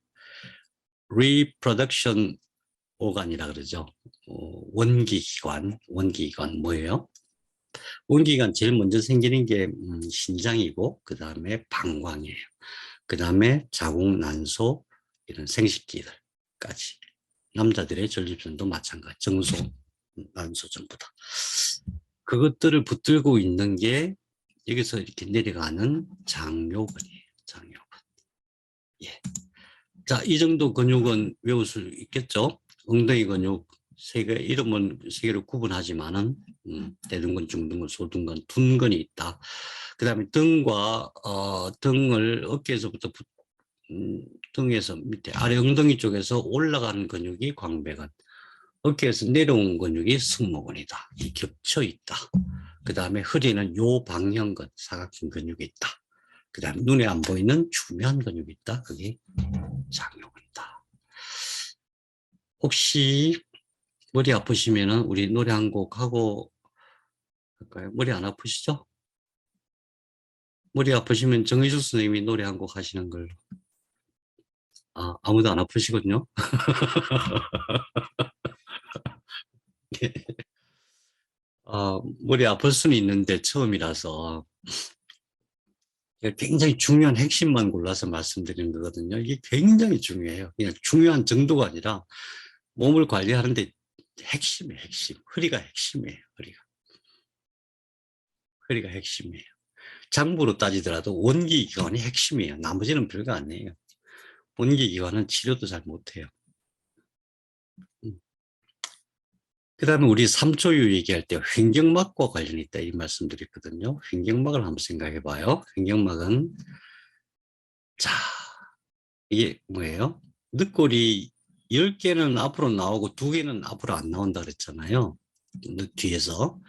reproduction organ이라 그러죠. 원기기관 뭐예요? 원기기관 제일 먼저 생기는 게 신장이고 그 다음에 방광이에요. 그 다음에 자궁, 난소 이런 생식기들까지. 남자들의 전립선도 마찬가지. 정소, 난소 전부 다. 그것들을 붙들고 있는 게 여기서 이렇게 내려가는 장요근이에요. 장요근. 예. 자, 이 정도 근육은 외울 수 있겠죠? 엉덩이 근육 이름은 세 개로 구분하지만은 대둔근, 중둔근, 소둔근, 둔근이 있다. 그 다음에 등과 등을 어깨에서부터 등에서 밑에 아래 엉덩이 쪽에서 올라가는 근육이 광배근, 어깨에서 내려온 근육이 승모근이다. 이 겹쳐 있다. 그 다음에 허리는 요 방향근, 사각형 근육이 있다. 그 다음에 눈에 안 보이는 중요한 근육이 있다. 그게 장요근이다. 혹시 머리 아프시면은 우리 노래 한 곡 하고 할까요? 머리 안 아프시죠? 머리 아프시면 정의숙 선생님이 노래 한 곡 하시는 걸로. 아무도 안 아프시거든요. 머리 아플 수는 있는데 처음이라서 굉장히 중요한 핵심만 골라서 말씀드리는 거거든요. 이게 굉장히 중요해요. 그냥 중요한 정도가 아니라 몸을 관리하는데 핵심이에요. 핵심. 허리가 핵심이에요. 허리가 핵심이에요. 장부로 따지더라도 원기기관이 핵심이에요. 나머지는 별거 아니에요. 원기기관은 치료도 잘 못해요. 그 다음에 우리 3초유 얘기할 때 횡격막과 관련이 있다 이 말씀드렸거든요. 횡격막을 한번 생각해 봐요. 횡격막은 자 이게 뭐예요? 늑골이 10개는 앞으로 나오고 2개는 앞으로 안 나온다 그랬잖아요. 뒤에서.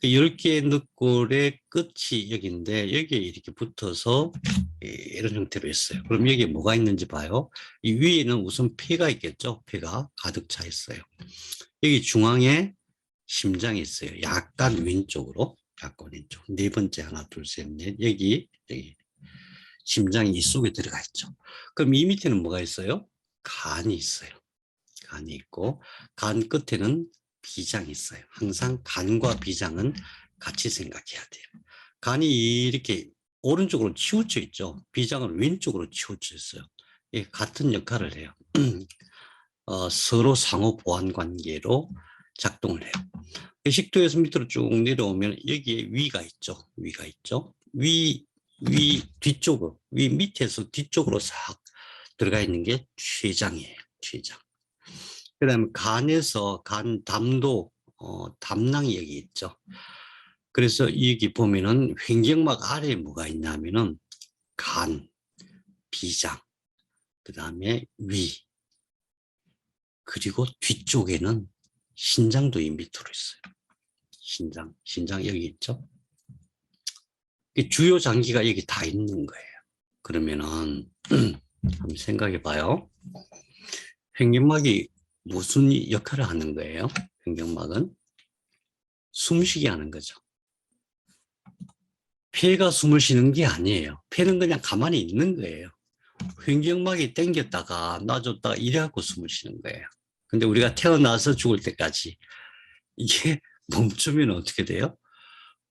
10개의 늑골의 끝이 여기인데 여기에 이렇게 붙어서 이런 형태로 있어요. 그럼 여기에 뭐가 있는지 봐요. 이 위에는 우선 폐가 있겠죠. 폐가 가득 차 있어요. 여기 중앙에 심장이 있어요. 약간 왼쪽으로. 약간 왼쪽. 네 번째 하나 둘 셋 넷. 여기 심장이 이 속에 들어가 있죠. 그럼 이 밑에는 뭐가 있어요? 간이 있어요. 간이 있고 간 끝에는 비장이 있어요. 항상 간과 비장은 같이 생각해야 돼요. 간이 이렇게 오른쪽으로 치우쳐 있죠. 비장은 왼쪽으로 치우쳐 있어요. 예, 같은 역할을 해요. 서로 상호 보완 관계로 작동을 해요. 식도에서 밑으로 쭉 내려오면 여기에 위가 있죠. 위가 있죠. 위 뒤쪽으로, 위 밑에서 뒤쪽으로 싹 들어가 있는 게 췌장이에요. 췌장. 그 다음에 간에서 간 담도, 담낭이 여기 있죠. 그래서 여기 보면은 횡격막 아래에 뭐가 있냐면은 간, 비장, 그 다음에 위, 그리고 뒤쪽에는 신장도 이 밑으로 있어요. 신장 여기 있죠. 주요 장기가 여기 다 있는 거예요. 그러면은 한번 생각해 봐요. 횡격막이 무슨 역할을 하는 거예요? 횡격막은 숨쉬게 하는 거죠. 폐가 숨을 쉬는 게 아니에요. 폐는 그냥 가만히 있는 거예요. 횡격막이 당겼다가 놔줬다가 이래갖고 숨을 쉬는 거예요. 근데 우리가 태어나서 죽을 때까지 이게 멈추면 어떻게 돼요?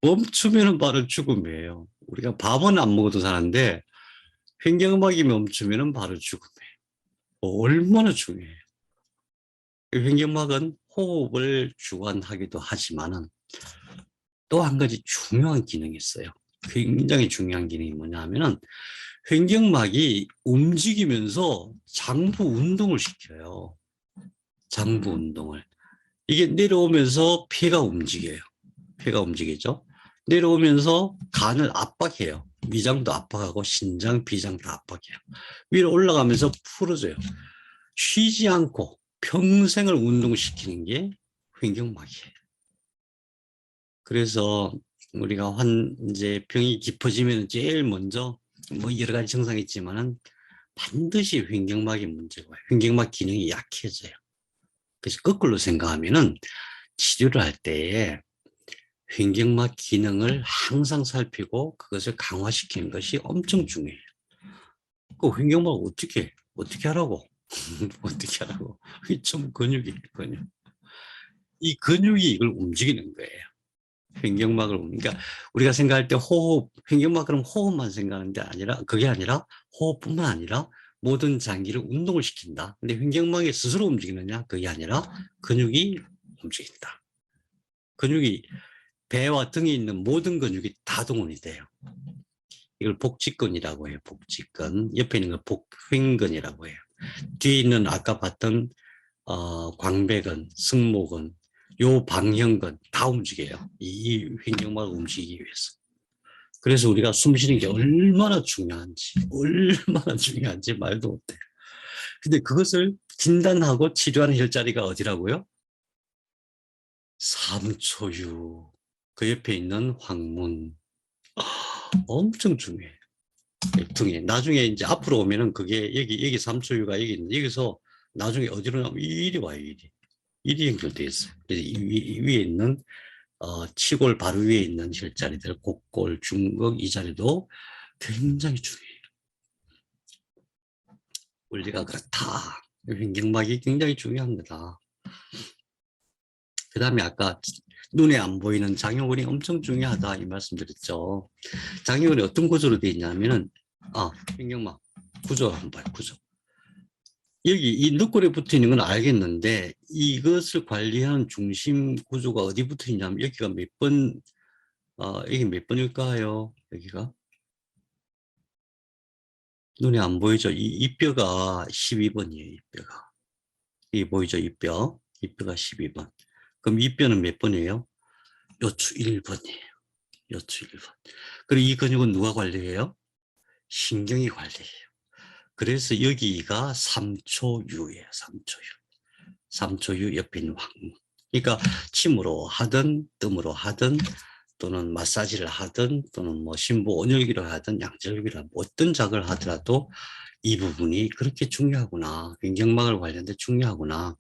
멈추면 바로 죽음이에요. 우리가 밥은 안 먹어도 사는데 횡격막이 멈추면 바로 죽음이에요. 얼마나 중요해요. 횡격막은 호흡을 주관하기도 하지만은 또 한 가지 중요한 기능이 있어요. 굉장히 중요한 기능이 뭐냐면은 횡격막이 움직이면서 장부 운동을 시켜요. 장부 운동을. 이게 내려오면서 폐가 움직여요. 폐가 움직이죠. 내려오면서 간을 압박해요. 위장도 압박하고 신장, 비장 다 압박해요. 위로 올라가면서 풀어줘요. 쉬지 않고 평생을 운동시키는 게 횡격막이에요. 그래서 우리가 이제 병이 깊어지면 제일 먼저 뭐 여러 가지 증상이 있지만은 반드시 횡격막이 문제가 와요. 횡격막 기능이 약해져요. 그래서 거꾸로 생각하면은 치료를 할 때에 횡격막 기능을 항상 살피고 그것을 강화시키는 것이 엄청 중요해요. 그 횡격막 어떻게 하라고? 어떻게 하라고? 좀 근육이 근육. 이 근육이 이걸 움직이는 거예요. 횡격막을 그러니까 우리가 생각할 때 호흡, 횡격막 그러면 호흡만 생각하는 게 아니라 그게 아니라 호흡뿐만 아니라 모든 장기를 운동을 시킨다. 근데 횡격막이 스스로 움직이느냐? 그게 아니라 근육이 움직인다. 근육이 배와 등에 있는 모든 근육이 다 동원이 돼요. 이걸 복직근이라고 해요. 복직근. 옆에 있는 걸 복횡근이라고 해요. 뒤에 있는 아까 봤던 광배근, 승모근, 요 방형근 다 움직여요. 이 횡격막을 움직이기 위해서. 그래서 우리가 숨 쉬는 게 얼마나 중요한지 말도 못해요. 근데 그것을 진단하고 치료하는 혈자리가 어디라고요? 삼초유. 그 옆에 있는 황문. 엄청 중요해요. 등에. 나중에 이제 앞으로 오면은 그게 여기 삼초유가 여기 있는데 여기서 나중에 어디로 나면 이리 와요, 이리. 이리 연결되어 있어요. 그래서 위에 있는 치골 바로 위에 있는 혈자리들, 곡골, 중극 이 자리도 굉장히 중요해요. 원리가 그렇다. 횡격막이 굉장히 중요합니다. 그 다음에 아까 눈에 안 보이는 장요근이 엄청 중요하다 이 말씀드렸죠. 장요근이 어떤 구조로 되어 있냐면은 횡격막 구조 한번 봐요. 구조. 여기 이 늑골에 붙어 있는 건 알겠는데 이것을 관리하는 중심 구조가 어디 붙어 있냐면 여기가 몇 번, 여기 몇 번일까요? 여기가 눈에 안 보이죠? 이 뼈가 12번이에요. 이 뼈가. 이 보이죠? 이 뼈. 이 뼈가 12번. 그럼 이 뼈는 몇 번이에요? 요추 1번이에요. 요추 1번. 그리고 이 근육은 누가 관리해요? 신경이 관리해요. 그래서 여기가 3초유예요. 3초유. 3초유 옆에 있는 황문. 그러니까 침으로 하든 뜸으로 하든 또는 마사지를 하든 또는 뭐 심부 온열기로 하든 양절기로 하든 어떤 작을 하더라도 이 부분이 그렇게 중요하구나. 횡격막을 관련돼 중요하구나.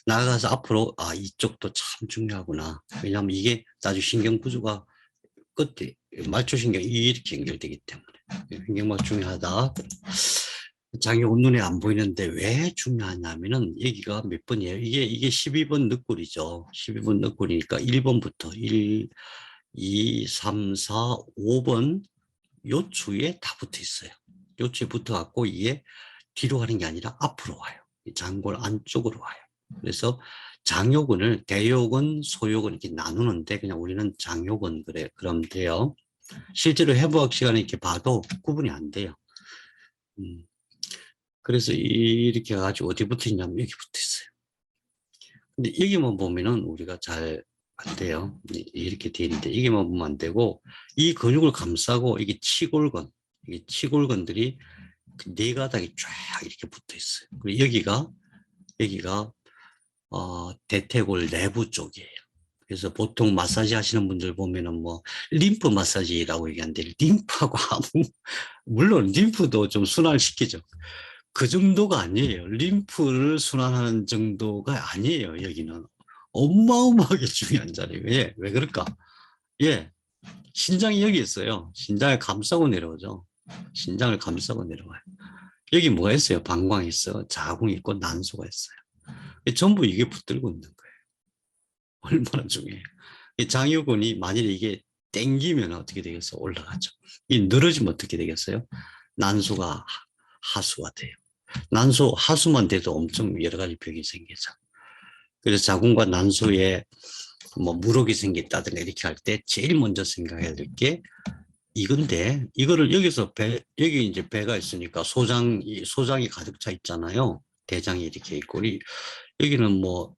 나아가서 앞으로 이쪽도 참 중요하구나. 왜냐하면 이게 나중에 신경 구조가 끝에 말초신경이 이렇게 연결되기 때문에 횡격막 중요하다. 장요근 눈에 안 보이는데 왜 중요하냐면은 여기가 몇 번이에요? 이게 12번 늑골이죠. 12번 늑골이니까 1번부터 1, 2, 3, 4, 5번 요추에 다 붙어 있어요. 요추에 붙어 갖고 이게 뒤로 가는 게 아니라 앞으로 와요. 장골 안쪽으로 와요. 그래서 장요근을 대요근, 소요근 이렇게 나누는데 그냥 우리는 장요근 그럼 돼요. 실제로 해부학 시간에 이렇게 봐도 구분이 안 돼요. 그래서 이렇게 해가지고 어디 붙어 있냐면 여기 붙어 있어요. 근데 여기만 보면은 우리가 잘 안 돼요. 이렇게 돼 있는데 여기만 보면 안 되고 이 근육을 감싸고 이게 치골근, 이게 치골근들이 네 가닥이 쫙 이렇게 붙어 있어요. 그리고 여기가 대퇴골 내부 쪽이에요. 그래서 보통 마사지 하시는 분들 보면은 뭐 림프 마사지라고 얘기하는데 림프하고 물론 림프도 좀 순환시키죠. 그 정도가 아니에요. 림프를 순환하는 정도가 아니에요. 여기는 어마어마하게 중요한 자리예요. 왜 그럴까? 예, 신장이 여기 있어요. 신장을 감싸고 내려오죠. 신장을 감싸고 내려와요. 여기 뭐가 있어요? 방광이 있어, 자궁이 있고 난소가 있어요. 전부 이게 붙들고 있는 거예요. 얼마나 중요해요. 이 장요근이 만일에 이게 땡기면 어떻게 되겠어요? 올라가죠. 이 늘어지면 어떻게 되겠어요? 난소가 하수가 돼요. 난소, 하수만 돼도 엄청 여러 가지 병이 생기죠. 그래서 자궁과 난소에 뭐 물혹이 생겼다든가 이렇게 할 때 제일 먼저 생각해야 될 게 이건데, 이거를 여기서 여기 이제 배가 있으니까 소장이 가득 차 있잖아요. 대장이 이렇게 있고, 여기는 뭐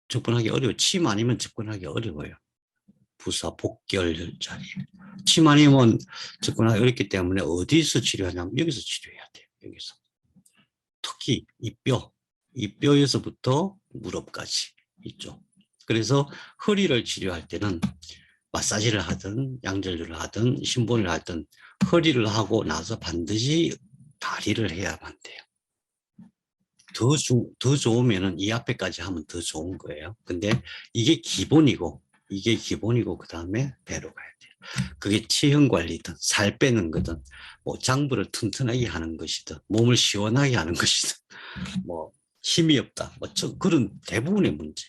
접근하기 어려워요. 침 아니면 접근하기 어려워요. 부사, 복결 자리. 침 아니면 접근하기 어렵기 때문에 어디서 치료하냐면 여기서 치료해야 돼요. 여기서. 특히 이 뼈에서부터 무릎까지 있죠. 그래서 허리를 치료할 때는 마사지를 하든 양절류를 하든 신본을 하든 허리를 하고 나서 반드시 다리를 해야만 돼요. 더 좋으면은 이 앞에까지 하면 더 좋은 거예요. 근데 이게 기본이고 그 다음에 배로 가야 돼요. 그게 체형 관리든 살 빼는 거든 뭐 장부를 튼튼하게 하는 것이든 몸을 시원하게 하는 것이든 뭐 힘이 없다 뭐 그런 대부분의 문제,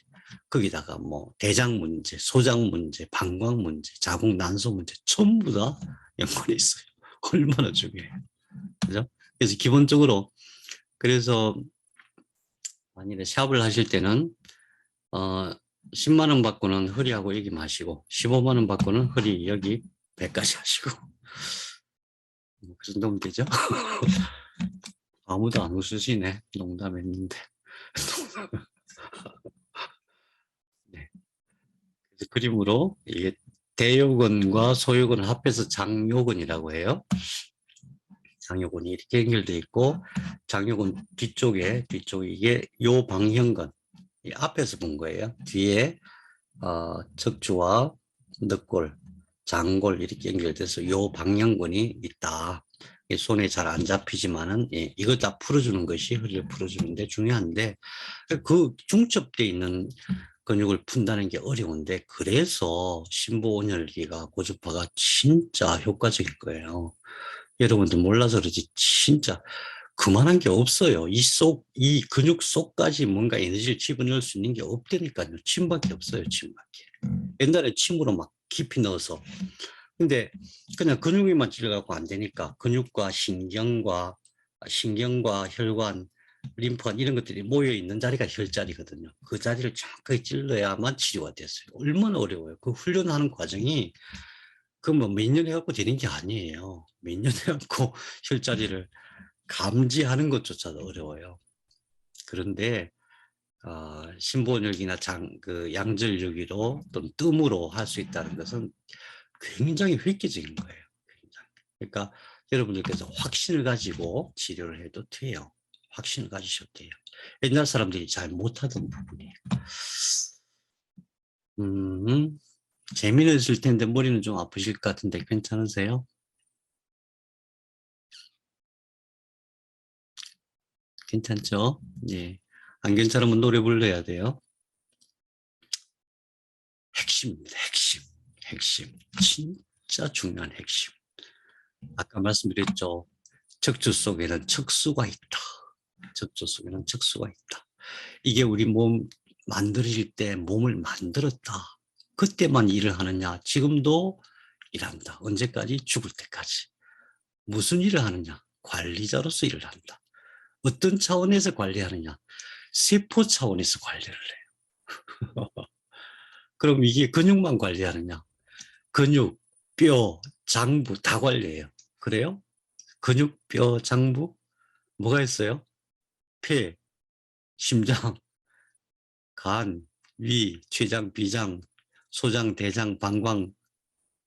거기다가 뭐 대장 문제, 소장 문제, 방광 문제, 자궁 난소 문제 전부 다 연관이 있어요. 얼마나 중요해요. 그죠? 그래서 기본적으로 그래서 만일에 샵을 하실 때는 10만 원 받고는 허리하고 여기 마시고 15만 원 받고는 허리 여기 배까지 하시고 그 정도면 되죠? 아무도 안 웃으시네. 농담했는데. 네. 그래서 그림으로 이게 대요근과 소요근을 합해서 장요근이라고 해요. 장요근이 이렇게 연결되어 있고 장요근 뒤쪽에 이게 요방형근 이 앞에서 본 거예요. 뒤에 척추와 늑골, 장골 이렇게 연결돼서 요 방향근이 있다. 손에 잘 안 잡히지만은 이거 다 풀어주는 것이 허리를 풀어주는데 중요한데 그 중첩돼 있는 근육을 푼다는 게 어려운데 그래서 심보온열기가 고주파가 진짜 효과적일 거예요. 여러분들 몰라서 그러지 진짜 그만한 게 없어요. 이 근육 속까지 뭔가 에너지를 집어넣을 수 있는 게 없다니까요. 침밖에 없어요. 침밖에. 옛날에 침으로 막 깊이 넣어서. 근데 그냥 근육에만 찔러갖고 안 되니까 근육과 신경과 혈관, 림프관 이런 것들이 모여 있는 자리가 혈자리거든요. 그 자리를 정확하게 찔러야만 치료가 됐어요. 얼마나 어려워요. 그 훈련하는 과정이 그 뭐 몇 년 해갖고 되는 게 아니에요. 몇 년 해갖고 혈자리를 감지하는 것조차도 어려워요. 그런데 신부원열기나 그 양절열기로 또는 뜸으로 할 수 있다는 것은 굉장히 획기적인 거예요. 굉장히. 그러니까 여러분들께서 확신을 가지고 치료를 해도 돼요. 확신을 가지셔도 돼요. 옛날 사람들이 잘 못하던 부분이에요. 재미있을 텐데 머리는 좀 아프실 것 같은데 괜찮으세요? 괜찮죠? 예. 안 괜찮으면 노래 불러야 돼요. 핵심입니다. 핵심. 핵심. 진짜 중요한 핵심. 아까 말씀드렸죠. 척추 속에는 척수가 있다. 척추 속에는 척수가 있다. 이게 우리 몸 만들어질 때 몸을 만들었다. 그때만 일을 하느냐? 지금도 일한다. 언제까지? 죽을 때까지. 무슨 일을 하느냐? 관리자로서 일을 한다. 어떤 차원에서 관리하느냐? 세포 차원에서 관리를 해요. 그럼 이게 근육만 관리하느냐? 근육, 뼈, 장부 다 관리해요. 그래요? 근육, 뼈, 장부 뭐가 있어요? 폐, 심장, 간, 위, 췌장, 비장, 소장, 대장, 방광,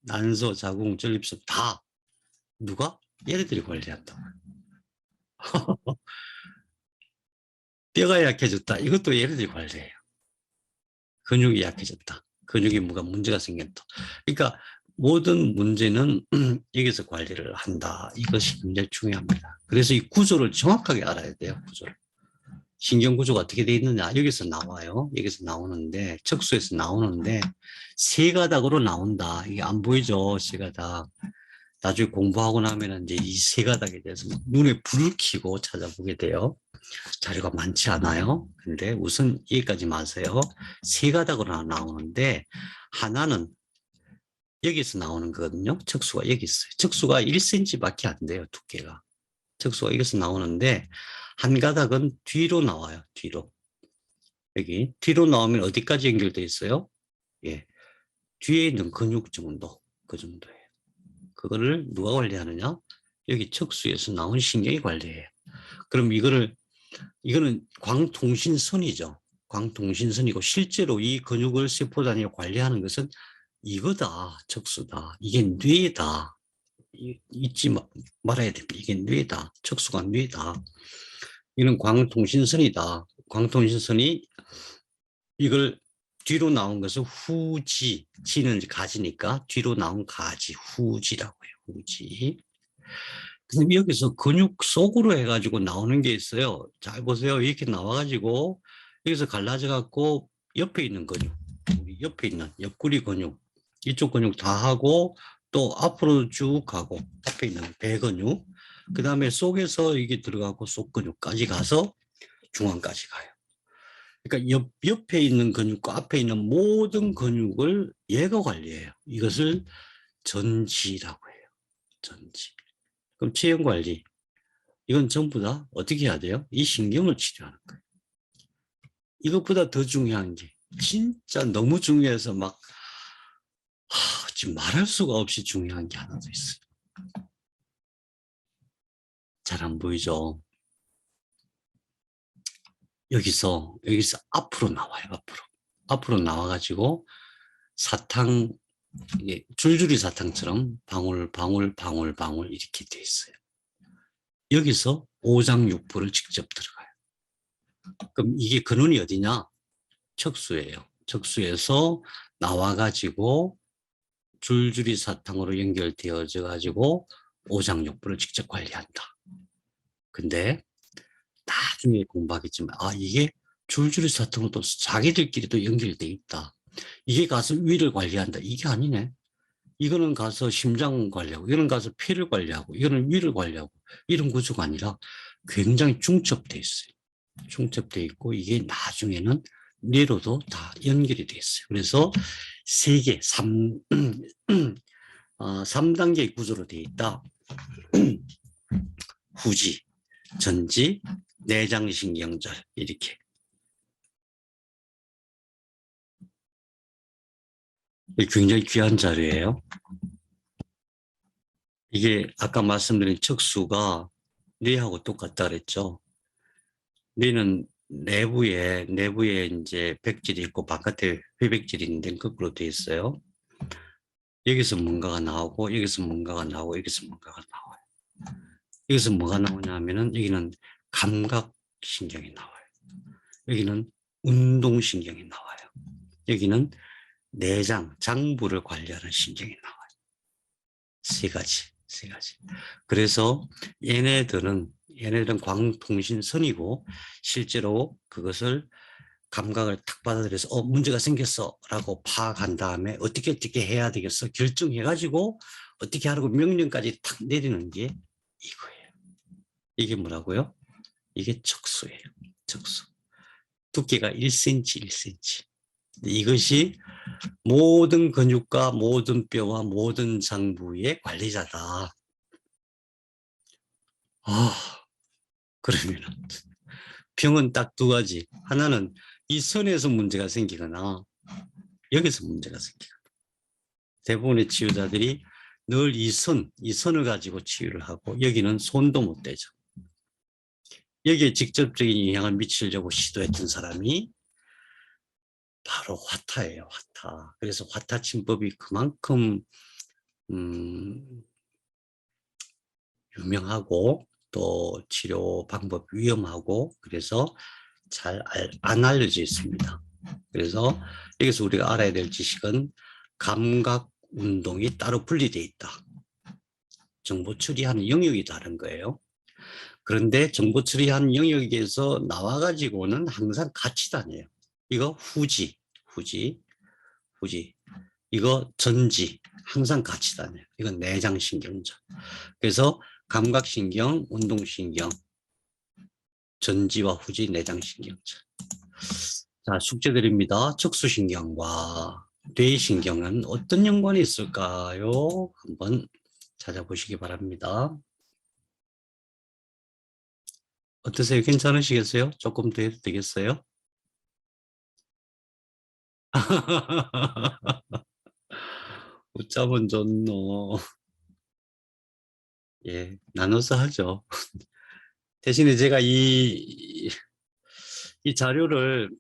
난소, 자궁, 전립선 다 누가? 얘네들이 관리한다. 뼈가 약해졌다. 이것도 얘네들이 관리해요. 근육이 약해졌다. 근육에 뭐가 문제가 생겼다. 그러니까 모든 문제는 여기서 관리를 한다. 이것이 굉장히 중요합니다. 그래서 이 구조를 정확하게 알아야 돼요. 구조를. 신경 구조가 어떻게 되어 있느냐. 여기서 나와요. 여기서 나오는데 척수에서 나오는데 세 가닥으로 나온다. 이게 안 보이죠. 세 가닥. 나중에 공부하고 나면 이제 이 세 가닥에 대해서 눈에 불을 켜고 찾아보게 돼요. 자료가 많지 않아요. 근데 우선 여기까지 마세요. 세 가닥으로 나오는데 하나는 여기서 나오는 거거든요. 척수가 여기 있어요. 척수가 1cm밖에 안 돼요. 두께가. 척수가 여기서 나오는데 한 가닥은 뒤로 나와요. 뒤로. 여기 뒤로 나오면 어디까지 연결되어 있어요? 예, 뒤에 있는 근육 정도. 그 정도예요. 그거를 누가 관리하느냐? 여기 척수에서 나온 신경이 관리해요. 그럼 이거는 광통신선이죠. 광통신선이고 실제로 이 근육을 세포 단위로 관리하는 것은 이거다. 척수다. 이게 뇌다. 잊지 말아야 됩니다. 이게 뇌다. 척수가 뇌다. 이는 광통신선이다. 광통신선이 이걸 뒤로 나온 것은 후지. 지는 가지니까 뒤로 나온 가지. 후지라고 해요. 후지. 근데 여기서 근육 속으로 해가지고 나오는 게 있어요. 잘 보세요. 이렇게 나와가지고 여기서 갈라져 갖고 옆에 있는 근육, 우리 옆에 있는 옆구리 근육, 이쪽 근육 다 하고 또 앞으로 쭉 가고 앞에 있는 배 근육, 그 다음에 속에서 이게 들어가고 속 근육까지 가서 중앙까지 가요. 그러니까 옆에 있는 근육과 앞에 있는 모든 근육을 얘가 관리해요. 이것을 전지라고 해요. 전지. 그럼 체형 관리. 이건 전부 다 어떻게 해야 돼요? 이 신경을 치료하는 거예요. 이것보다 더 중요한 게 진짜 너무 중요해서 막 지금 말할 수가 없이 중요한 게 하나 더 있어요. 잘 안 보이죠? 여기서 앞으로 나와요. 앞으로 나와가지고 사탕, 이게 줄줄이 사탕처럼 방울 이렇게 돼 있어요. 여기서 오장육부를 직접 들어가요. 그럼 이게 근원이 어디냐? 척수예요. 척수에서 나와가지고 줄줄이 사탕으로 연결되어져 가지고 오장육부를 직접 관리한다. 근데 나중에 공부하겠지만 이게 줄줄이 사탕으로 또 자기들끼리도 연결돼 있다. 이게 가서 위를 관리한다. 이게 아니네. 이거는 가서 심장 관리하고 이거는 가서 폐를 관리하고 이거는 위를 관리하고 이런 구조가 아니라 굉장히 중첩돼 있어요. 중첩돼 있고 이게 나중에는 뇌로도 다 연결이 돼 있어요. 그래서 세 개, 3단계 구조로 되어 있다. 후지, 전지, 내장신경절 이렇게. 굉장히 귀한 자료예요. 이게 아까 말씀드린 척수가 뇌하고 똑같다 그랬죠. 뇌는 내부에 이제 백질이 있고 바깥에 회백질이 있는데 거꾸로 되어 있어요. 여기서 뭔가가 나오고 여기서 뭔가가 나오고 여기서 뭔가가 나와요. 여기서 뭐가 나오냐 하면은 여기는 감각신경이 나와요. 여기는 운동신경이 나와요. 여기는 내장, 장부를 관리하는 신경이 나와요. 세 가지. 그래서 얘네들은 광통신선이고 실제로 그것을 감각을 탁 받아들여서 문제가 생겼어 라고 파악한 다음에 어떻게 해야 되겠어 결정해가지고 어떻게 하라고 명령까지 탁 내리는 게 이거예요. 이게 뭐라고요? 이게 척수예요. 척수. 두께가 1cm. 이것이 모든 근육과 모든 뼈와 모든 장부의 관리자다. 그러면 병은 딱 두 가지. 하나는 이 선에서 문제가 생기거나 여기서 문제가 생기거나. 대부분의 치유자들이 늘 이 선을 가지고 치유를 하고 여기는 손도 못 대죠. 여기에 직접적인 영향을 미치려고 시도했던 사람이 바로 화타예요. 화타. 그래서 화타 침법이 그만큼 유명하고 또 치료 방법 위험하고 그래서 잘 안 알려져 있습니다. 그래서 여기서 우리가 알아야 될 지식은 감각 운동이 따로 분리되어 있다. 정보 처리하는 영역이 다른 거예요. 그런데 정보 처리하는 영역에서 나와가지고는 항상 같이 다녀요. 이거 후지. 이거 전지. 항상 같이 다녀요. 이건 내장신경전. 그래서 감각신경, 운동신경, 전지와 후지, 내장신경전. 자, 숙제드립니다. 척수신경과 뇌신경은 어떤 연관이 있을까요? 한번 찾아보시기 바랍니다. 어떠세요? 괜찮으시겠어요? 조금 더 해도 되겠어요? 웃자면 좋노. 예, 나눠서 하죠. 대신에 제가 이 자료를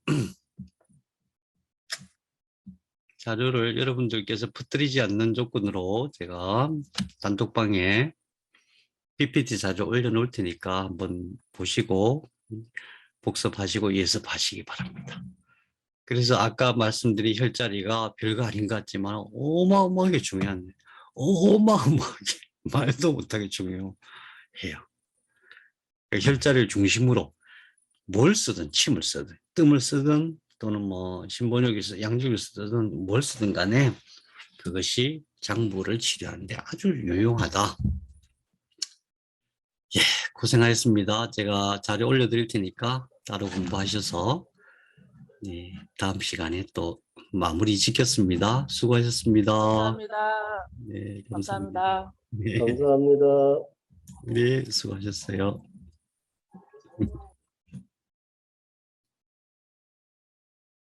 여러분들께서 퍼뜨리지 않는 조건으로 제가 단톡방에 PPT 자료 올려놓을 테니까 한번 보시고 복습하시고 예습하시기 바랍니다. 그래서 아까 말씀드린 혈자리가 별거 아닌 것 같지만 어마어마하게 중요한, 어마어마하게 말도 못하게 중요해요. 혈자리를 중심으로 뭘 쓰든, 침을 쓰든, 뜸을 쓰든, 또는 뭐 신본욕에서 양육을 쓰든 뭘 쓰든 간에 그것이 장부를 치료하는데 아주 유용하다. 예, 고생하셨습니다. 제가 자료 올려드릴 테니까 따로 공부하셔서 예, 다음 시간에 또 마무리 짓겠습니다. 수고하셨습니다. 감사합니다. 네, 감사합니다. 감사합니다. 네, 감사합니다. 네, 수고하셨어요.